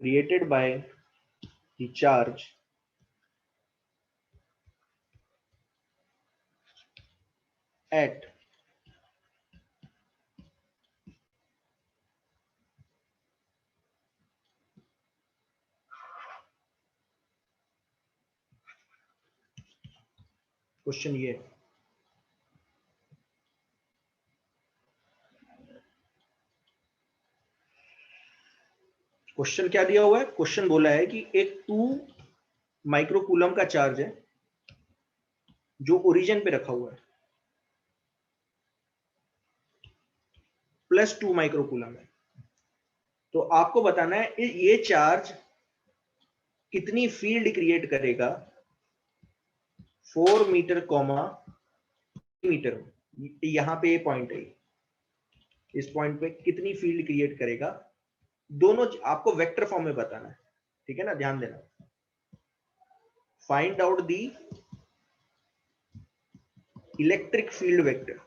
created by the charge at question ये है, क्वेश्चन क्या दिया हुआ है? क्वेश्चन बोला है कि एक 2 माइक्रोकूलम का चार्ज है जो ओरिजिन पे रखा हुआ है, +2 माइक्रोकूलम है। तो आपको बताना है ये चार्ज कितनी फील्ड क्रिएट करेगा 4 मीटर कॉमा मीटर, यहां पे ये पॉइंट है, इस पॉइंट पे कितनी फील्ड क्रिएट करेगा, दोनों आपको वेक्टर फॉर्म में बताना है, ठीक है ना, ध्यान देना। Find out the electric field vector,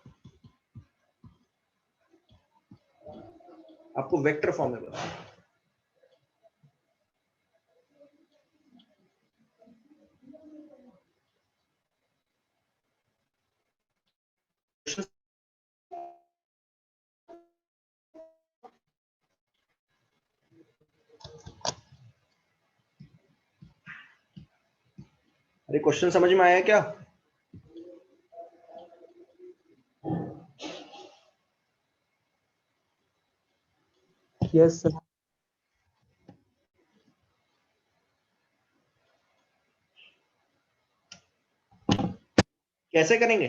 आपको वेक्टर फॉर्म में बताना है। अरे क्वेश्चन समझ में आया क्या? Yes sir. कैसे करेंगे?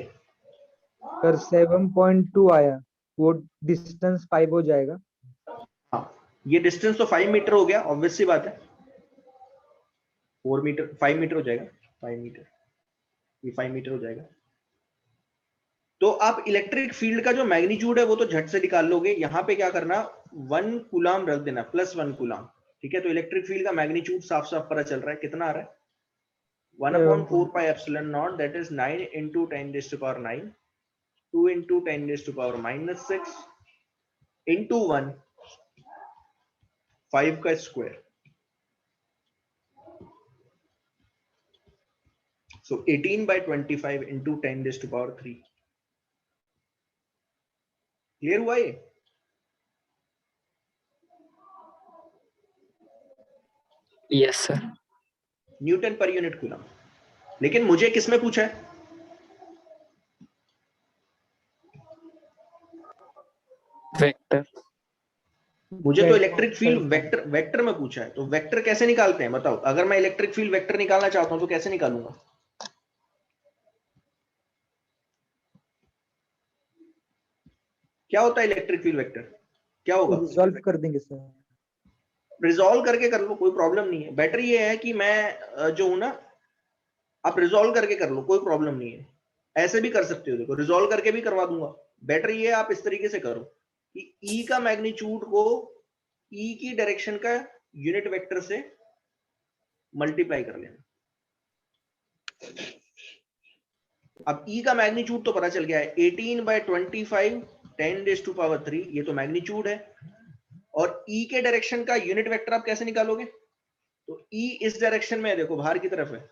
सर 7.2 आया, वो डिस्टेंस 5 हो जाएगा। हाँ, ये डिस्टेंस तो 5 मीटर हो गया, ऑब्वियस सी बात है। 4 मीटर 5 मीटर हो जाएगा, 5 मीटर, ये 5 मीटर हो जाएगा। तो आप इलेक्ट्रिक फील्ड का जो मैग्नीट्यूड है वो तो झट से निकाल लोगे। यहां पे क्या करना, 1 कूलाम रख देना, +1 कूलाम, ठीक है। तो इलेक्ट्रिक फील्ड का मैग्नीट्यूड साफ साफ पता चल रहा है, कितना आ रहा है, 1/4πε0, दैट इज 9 × 10⁻⁹, 2 × 10⁻⁻6 into 1, 5 का स्क्वायर, so 18/25 into 10⁻3। क्लियर हुआ ये? Yes, sir. न्यूटन पर यूनिट कूलम। लेकिन मुझे किसमें पूछा है? Vector. मुझे तो इलेक्ट्रिक फील्ड वेक्टर में पूछा है। तो वेक्टर कैसे निकालते हैं बताओ? अगर मैं इलेक्ट्रिक फील्ड वेक्टर निकालना चाहता हूं तो कैसे निकालूंगा? क्या होता है इलेक्ट्रिक फील्ड वेक्टर? क्या होगा? रिजॉल्व कर देंगे सर। रिजॉल्व करके कर लो, कोई प्रॉब्लम नहीं है। बेटर ये है कि मैं जो हूं ना, आप रिजॉल्व करके कर लो, कोई प्रॉब्लम नहीं है। ऐसे भी कर सकते हो, देखो रिजॉल्व करके भी करवा दूंगा। बेटर ये है आप इस तरीके से करो कि ई का मैग्नीट्यूड को ई की डायरेक्शन का यूनिट वेक्टर से मल्टीप्लाई कर लेना। अब ई का मैग्नीट्यूड तो पता चल गया है, 18/25 10⁻3, ये तो मैग्नीट्यूड है। और ई के डायरेक्शन का यूनिट वेक्टर आप कैसे निकालोगे? तो ई इस डायरेक्शन में है, देखो बाहर की तरफ है,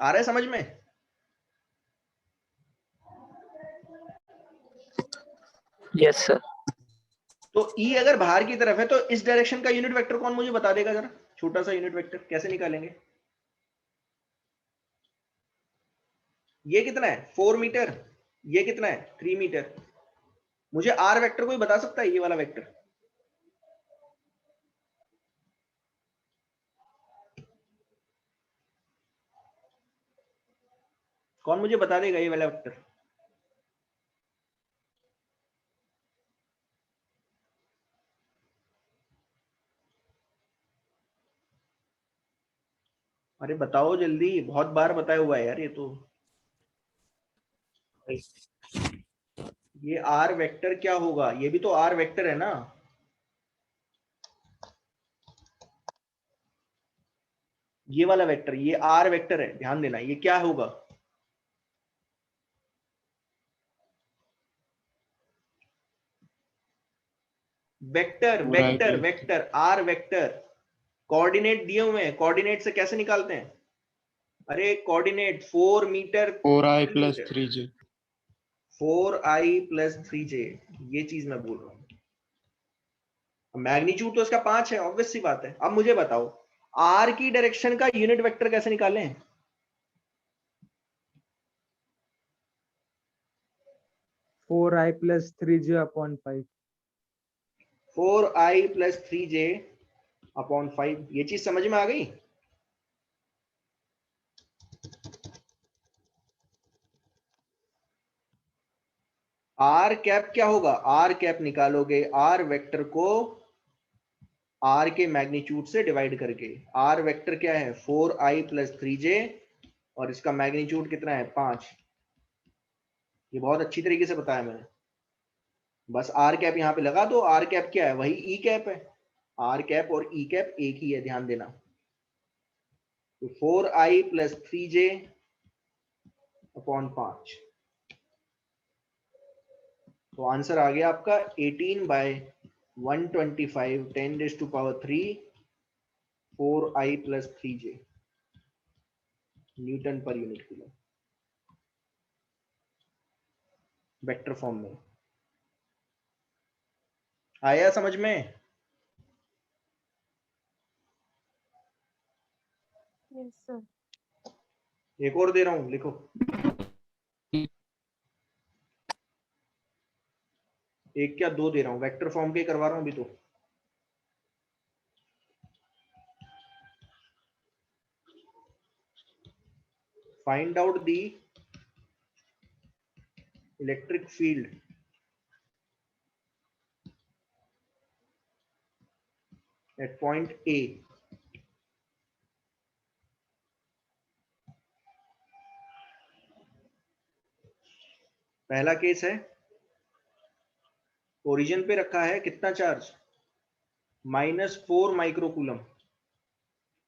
आ रहा है समझ में? Yes, sir. तो ई अगर बाहर की तरफ है तो इस डायरेक्शन का यूनिट वेक्टर कौन मुझे बता देगा जरा? छोटा सा यूनिट वेक्टर कैसे निकालेंगे? ये कितना है? 4 मीटर। ये कितना है? 3 मीटर। मुझे आर वेक्टर कोई बता सकता है? ये वाला वेक्टर कौन मुझे बता देगा? ये वाला वेक्टर अरे बताओ जल्दी, बहुत बार बताया हुआ है यार ये तो। ये आर वेक्टर क्या होगा? ये भी तो आर वेक्टर है ना। ये वाला वेक्टर ये आर वेक्टर है, ध्यान देना। ये क्या होगा? Vector vector vector R vector. Coordinate दिए हुए हैं, कोऑर्डिनेट से कैसे निकालते हैं? अरे coordinate 4 metre 4i plus 3j. 4i plus 3j, ये चीज मैं बोल रहा हूं। मैग्नीट्यूड तो इसका 5 है, ऑब्वियस सी बात है। अब मुझे बताओ आर की डायरेक्शन का यूनिट वेक्टर कैसे निकालें? 4i plus 3j upon 5. 4i plus 3j upon 5, ये चीज समझ में आ गई? आर कैप क्या होगा? आर कैप निकालोगे आर वेक्टर को आर के मैग्नीट्यूड से डिवाइड करके। आर वेक्टर क्या है? 4i प्लस 3j, और इसका मैग्नीट्यूड कितना है? 5। ये बहुत अच्छी तरीके से बताया मैंने। बस आर कैप यहां पे लगा दो। आर कैप क्या है? वही ई कैप है। आर कैप और ई कैप एक ही है, ध्यान देना। तो 4i प्लस 3j अपॉन 5, तो आंसर आ गया आपका 18/125 10⁻³ 4i प्लस 3j न्यूटन पर यूनिट किलो, वेक्टर फॉर्म में। आया समझ में? Yes, sir. एक और दे रहा हूं, लिखो। एक क्या दो दे रहा हूं, वेक्टर फॉर्म के करवा रहा हूं अभी तो। Find out the electric field at point ए। पहला केस है, ओरिजिन पे रखा है कितना चार्ज? -4 माइक्रोकूलम,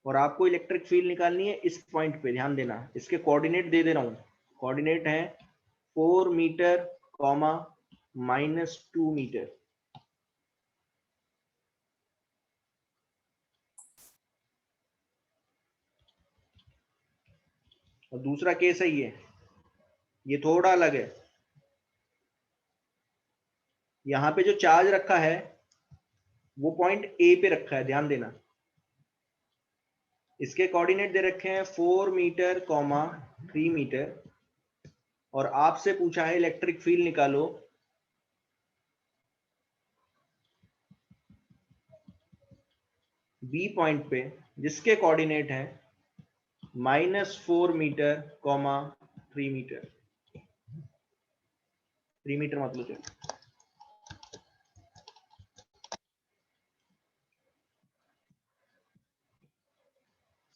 और आपको इलेक्ट्रिक फील्ड निकालनी है इस पॉइंट पे। ध्यान देना, इसके कोऑर्डिनेट दे रहा हूं। कोऑर्डिनेट है 4 मीटर कॉमा -2 मीटर। और दूसरा केस है ये थोड़ा अलग है। यहां पे जो चार्ज रखा है वो पॉइंट ए पे रखा है, ध्यान देना। इसके कोऑर्डिनेट दे रखे हैं 4 मीटर कॉमा 3 मीटर, और आपसे पूछा है इलेक्ट्रिक फील्ड निकालो बी पॉइंट पे, जिसके कोऑर्डिनेट है -4 मीटर कॉमा 3 मीटर। 3 मीटर मतलब क्या?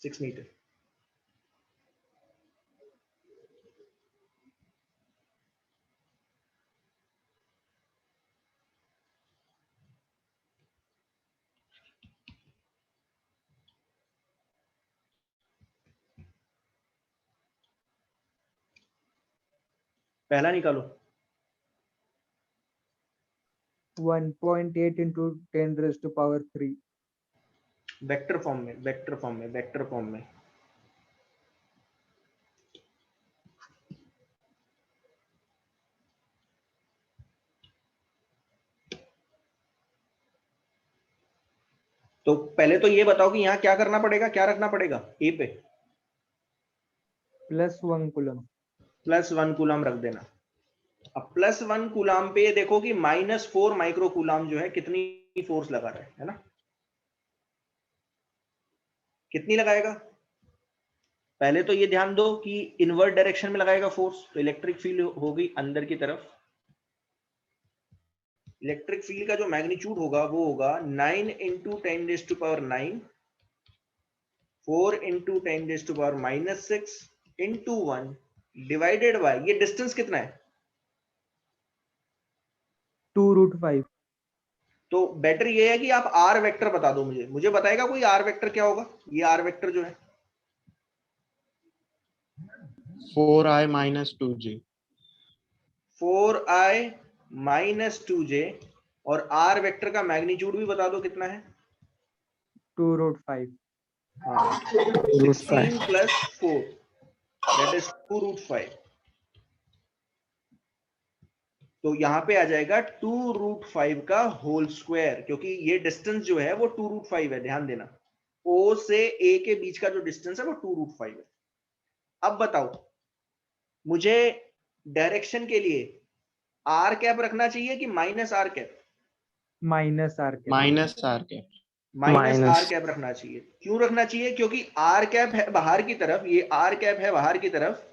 6 मीटर। पहला निकालो। 1.8 into 10 raised to power 3. Vector form में, वेक्टर फॉर्म में, वेक्टर फॉर्म में। तो पहले तो ये बताओ कि यहाँ क्या करना पड़ेगा, क्या रखना पड़ेगा ए पे? +1 कूलम। +1 कूलम रख देना। अब +1 कूलम पे देखो कि -4 माइक्रो कूलम जो है कितनी फोर्स लगा रहा है ना? कितनी लगाएगा? पहले तो ये ध्यान दो कि इनवर्ट डायरेक्शन में लगाएगा फोर्स, तो इलेक्ट्रिक फील्ड होगी अंदर की तरफ। इलेक्ट्रिक फील्ड का जो मैग्नीट्यूड होगा वो होगा 9 × 10⁻⁹, 4 × 10⁻⁻6 × 1 डिवाइडेड बाय, ये डिस्टेंस कितना है? 2√5। तो बेटर ये है कि आप आर वेक्टर बता दो मुझे बताएगा कोई आर वेक्टर क्या होगा? ये आर वेक्टर जो है 4i minus 2j. 4i - 2j, और आर वेक्टर का मैग्नीट्यूड भी बता दो कितना है? 2√5। हाँ, √5. 16 + 4 दैट इज 2√5। तो यहां पे आ जाएगा 2√5 का होल स्क्वायर, क्योंकि ये डिस्टेंस जो है वो 2√5 है, ध्यान देना। ओ से ए के बीच का जो डिस्टेंस है वो 2√5 है। अब बताओ मुझे डायरेक्शन के लिए आर कैप रखना चाहिए कि -r कैप? -r के। Minus r cap. -r cap रखना चाहिए। क्यों रखना चाहिए? क्योंकि r कैप है बाहर की तरफ, ये r कैप है बाहर की तरफ,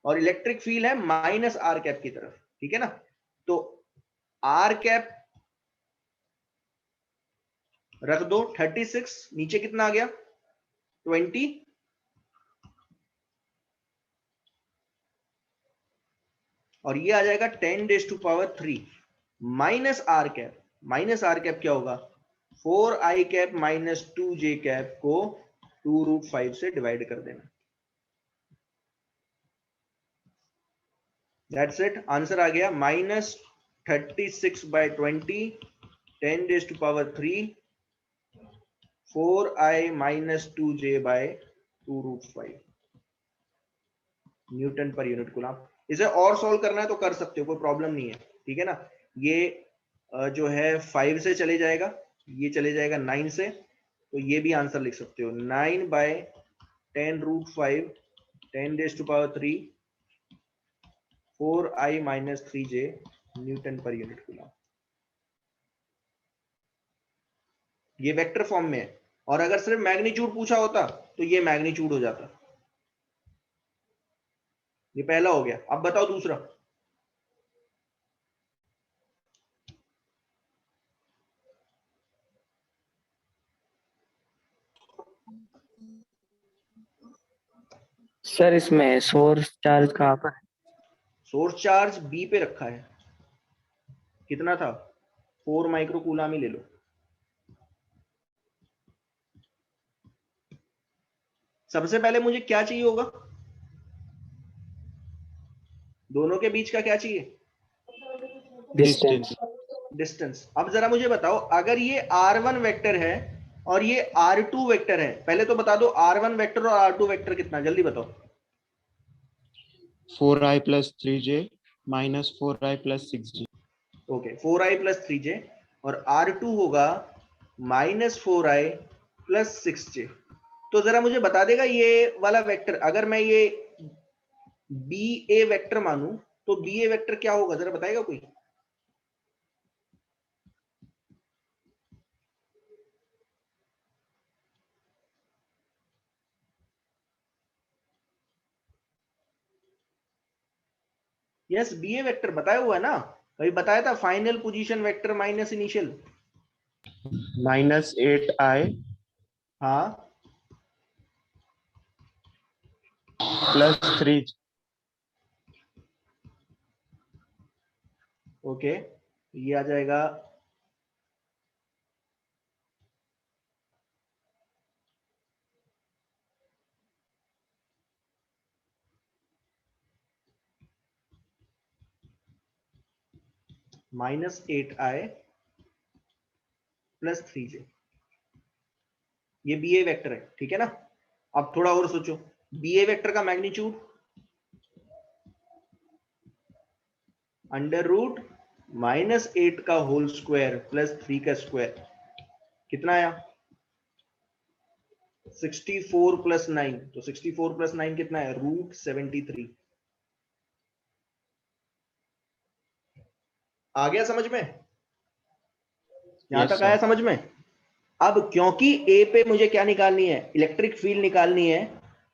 और इलेक्ट्रिक फील्ड है -r कैप की तरफ, ठीक है ना? तो r कैप रख दो 36, नीचे कितना आ गया 20, और ये आ जाएगा 10⁻³ -r कैप। -r कैप क्या होगा? 4i कैप - 2j कैप को 2√5 से डिवाइड कर देना। दैट्स इट, आंसर आ गया -36/20 10⁻³ 4i - 2j by 2√5 न्यूटन पर यूनिट कूलम। इसे और सॉल्व करना है तो कर सकते हो, कोई प्रॉब्लम नहीं है, ठीक है ना? ये जो है 5 से चले जाएगा, ये चले जाएगा 9 से, तो ये भी आंसर लिख सकते हो 9/10√5 10⁻³ 4i - 3j न्यूटन पर यूनिट कूलम। ये वेक्टर फॉर्म में है, और अगर सिर्फ मैग्नीट्यूड पूछा होता तो ये मैग्नीट्यूड हो जाता। ये पहला हो गया। अब बताओ दूसरा। सर इसमें सोर्स चार्ज कहाँ पर है? सोर्स चार्ज बी पे रखा है। कितना था? 4 माइक्रो कूलम ही ले लो। सबसे पहले मुझे क्या चाहिए होगा? दोनों के बीच का क्या चाहिए? डिस्टेंस. डिस्टेंस। अब जरा मुझे बताओ, अगर ये r1 वेक्टर है और ये r2 वेक्टर है, पहले तो बता दो r1 वेक्टर और r2 वेक्टर कितना, जल्दी बताओ। 4i plus 3j minus 4i plus 6j. Okay, 4i + 3j, और r2 होगा -4i + 6j। तो जरा मुझे बता देगा ये वाला वेक्टर, अगर मैं ये बी ए वेक्टर मानूं तो बी ए वेक्टर क्या होगा, जरा बताएगा कोई? यस, बी ए वेक्टर बताया हुआ है ना, कभी बताया था, final position vector minus initial. Minus 8i हाँ, plus 3j. ओके, ये आ जाएगा -8i प्लस 3j, ये बी ए वेक्टर है, ठीक है ना। अब थोड़ा और सोचो, बी ए वेक्टर का मैग्नीट्यूड अंडर रूट -8 का होल स्क्वायर प्लस 3 का स्क्वायर, कितना आया 64 प्लस 9, तो 64 प्लस 9 कितना है √73। आ गया समझ में, यहां Yes, तक sir. आया समझ में। अब क्योंकि ए पे मुझे क्या निकालनी है, इलेक्ट्रिक फील्ड निकालनी है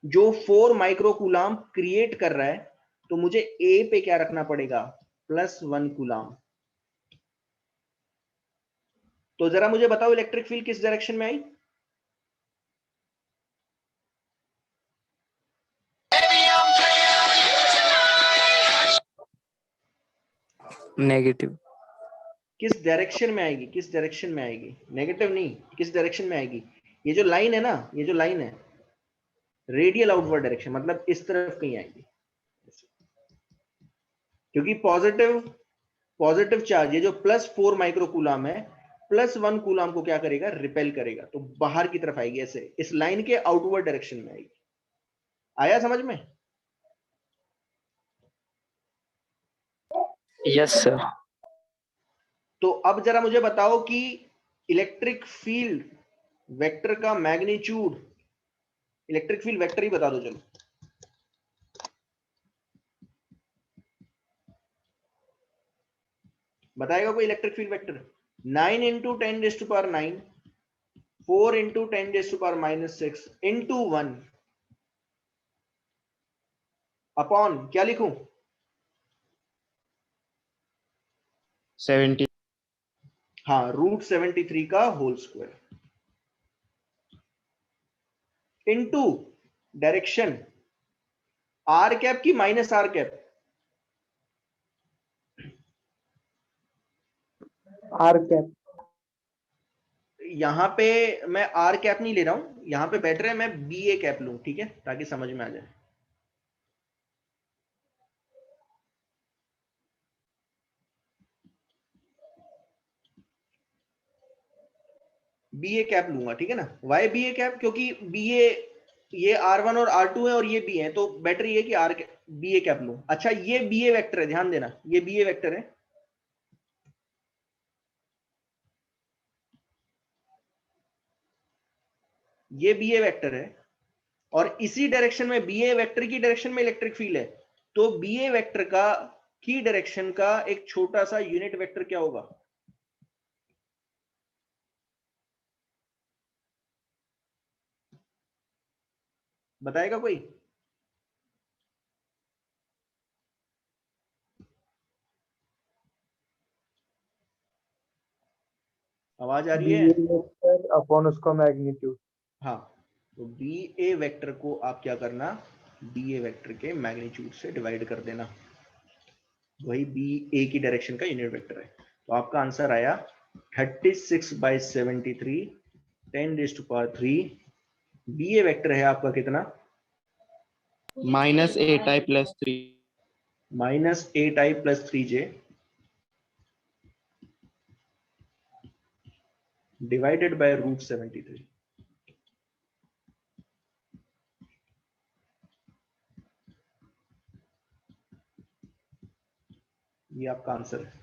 जो 4 माइक्रो कूलाम क्रिएट कर रहा है, तो मुझे ए पे क्या रखना पड़ेगा +1 कूलाम। तो जरा मुझे बताओ इलेक्ट्रिक फील्ड किस डायरेक्शन में आई, नेगेटिव। किस डायरेक्शन में आएगी, किस डायरेक्शन में आएगी, नेगेटिव नहीं, किस डायरेक्शन में आएगी। ये जो लाइन है ना, ये जो लाइन है रेडियल आउटवर्ड डायरेक्शन, मतलब इस तरफ कहीं आएगी, क्योंकि पॉजिटिव पॉजिटिव चार्ज, ये जो +4 माइक्रो कूलाम है, +1 कूलाम को क्या करेगा रिपेल करेगा, तो बाहर की तरफ आएगी, ऐसे इस लाइन के आउटवर्ड डायरेक्शन में आएगी। आया समझ में। Yes sir. तो अब जरा मुझे बताओ कि इलेक्ट्रिक फील्ड वेक्टर का मैग्नीट्यूड, इलेक्ट्रिक फील्ड वेक्टर ही बता दो चलो, बताएगा कोई electric field vector. 9 × 10⁻⁹, 4 × 10⁻⁻6 into 1 upon क्या लिखूं, 70. हाँ √73 का whole square into direction r cap की minus r cap, r cap. यहां पे मैं आर कैप नहीं ले रहा हूं, यहां पे बेटर है मैं बी ए कैप लूं, ठीक है, ताकि समझ में आ जाए। बी ए कैप लूंगा, ठीक है ना। वाई बी ए कैप, क्योंकि बी ए, ये R1 और R2 है और ये बी है, तो बेटर ये कि आर बी ए कैप लूं। अच्छा ये बी ए वेक्टर है, ध्यान देना ये बी ए वेक्टर है, ये बी ए वेक्टर है, और इसी डायरेक्शन में बी ए वेक्टर की डायरेक्शन में इलेक्ट्रिक फील्ड है, तो बी ए वेक्टर का की डायरेक्शन का एक छोटा सा यूनिट वेक्टर क्या होगा, बताएगा कोई। आवाज आ रही बी है। ए वेक्टर अपॉन उसका मैग्नीट्यूड। हाँ, तो बी ए वेक्टर को आप क्या करना, बी ए वेक्टर के मैग्नीट्यूड से डिवाइड कर देना, वही बी ए की डायरेक्शन का यूनिट वेक्टर है। तो आपका आंसर आया 36/73 10⁻³ बी ए वेक्टर है आपका कितना -8i + 3. -8i + 3j divided by √73। ये आपका आंसर है।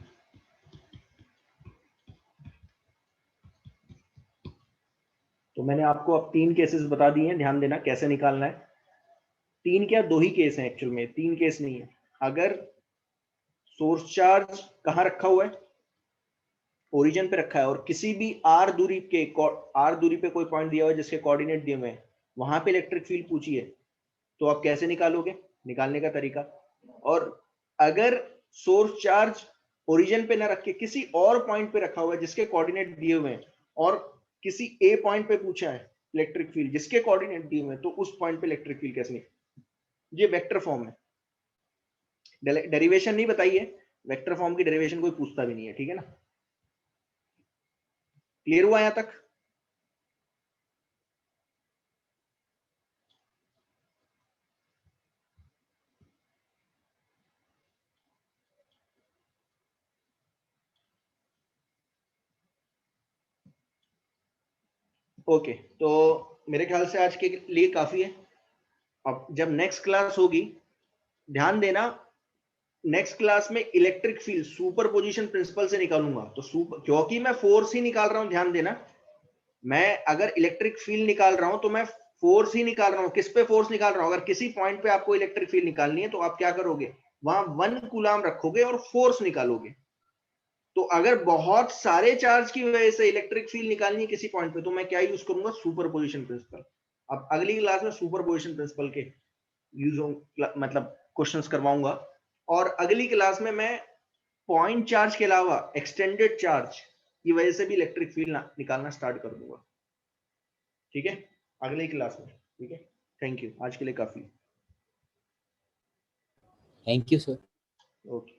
तो मैंने आपको अब 3 केसेस बता दिए हैं, ध्यान देना कैसे निकालना है। 3 क्या 2 ही केस हैं एक्चुअल में, 3 केस नहीं है। अगर सोर्स चार्ज कहां रखा हुआ है, ओरिजिन पे रखा है, और किसी भी आर दूरी पे कोई पॉइंट दिया हुआ है जिसके कोऑर्डिनेट दिए हुए हैं, वहां पे इलेक्ट्रिक फील्ड पूछी है, तो आप कैसे निकालोगे, निकालने का तरीका। और अगर सोर्स चार्ज ओरिजिन पे ना रख के किसी और पॉइंट पे रखा हुआ है जिसके कोऑर्डिनेट दिए हुए हैं, और किसी ए पॉइंट पे पूछा है इलेक्ट्रिक फील्ड जिसके कोऑर्डिनेट दिए हुए हैं, तो उस पॉइंट पे इलेक्ट्रिक फील्ड कैसे निकाल, ये वेक्टर फॉर्म है, डेरिवेशन नहीं बताई है, वेक्टर फॉर्म की डेरिवेशन कोई पूछता भी नहीं है, ठीक है ना। क्लियर हुआ यहां तक। ओके, तो मेरे ख्याल से आज के लिए काफी है। अब जब नेक्स्ट क्लास होगी, ध्यान देना, नेक्स्ट क्लास में इलेक्ट्रिक फील्ड सुपरपोजिशन प्रिंसिपल से निकालूंगा। तो क्योंकि मैं फोर्स ही निकाल रहा हूं, ध्यान देना, मैं अगर इलेक्ट्रिक फील्ड निकाल रहा हूं तो मैं फोर्स ही निकाल रहा हूं। किस पे फोर्स निकाल रहा हूं? अगर किसी पॉइंट पे आपको इलेक्ट्रिक फील्ड निकालनी है तो आप क्या करोगे, वहां 1 कूलाम रखोगे और फोर्स निकालोगे। तो अगर बहुत सारे चार्ज की वजह से इलेक्ट्रिक फील्ड निकालनी है किसी पॉइंट पे, तो मैं क्या यूज करूंगा, सुपरपोजिशन प्रिंसिपल। अब अगली क्लास में सुपरपोजिशन प्रिंसिपल के यूज मतलब क्वेश्चंस करवाऊंगा। और अगली क्लास में मैं पॉइंट चार्ज के अलावा एक्सटेंडेड चार्ज की वजह से भी इलेक्ट्रिक फील्ड निकालना स्टार्ट कर दूंगा। ठीक है, अगली क्लास में। ठीक है, थैंक यू, आज के लिए काफी। Thank you, sir. ओके।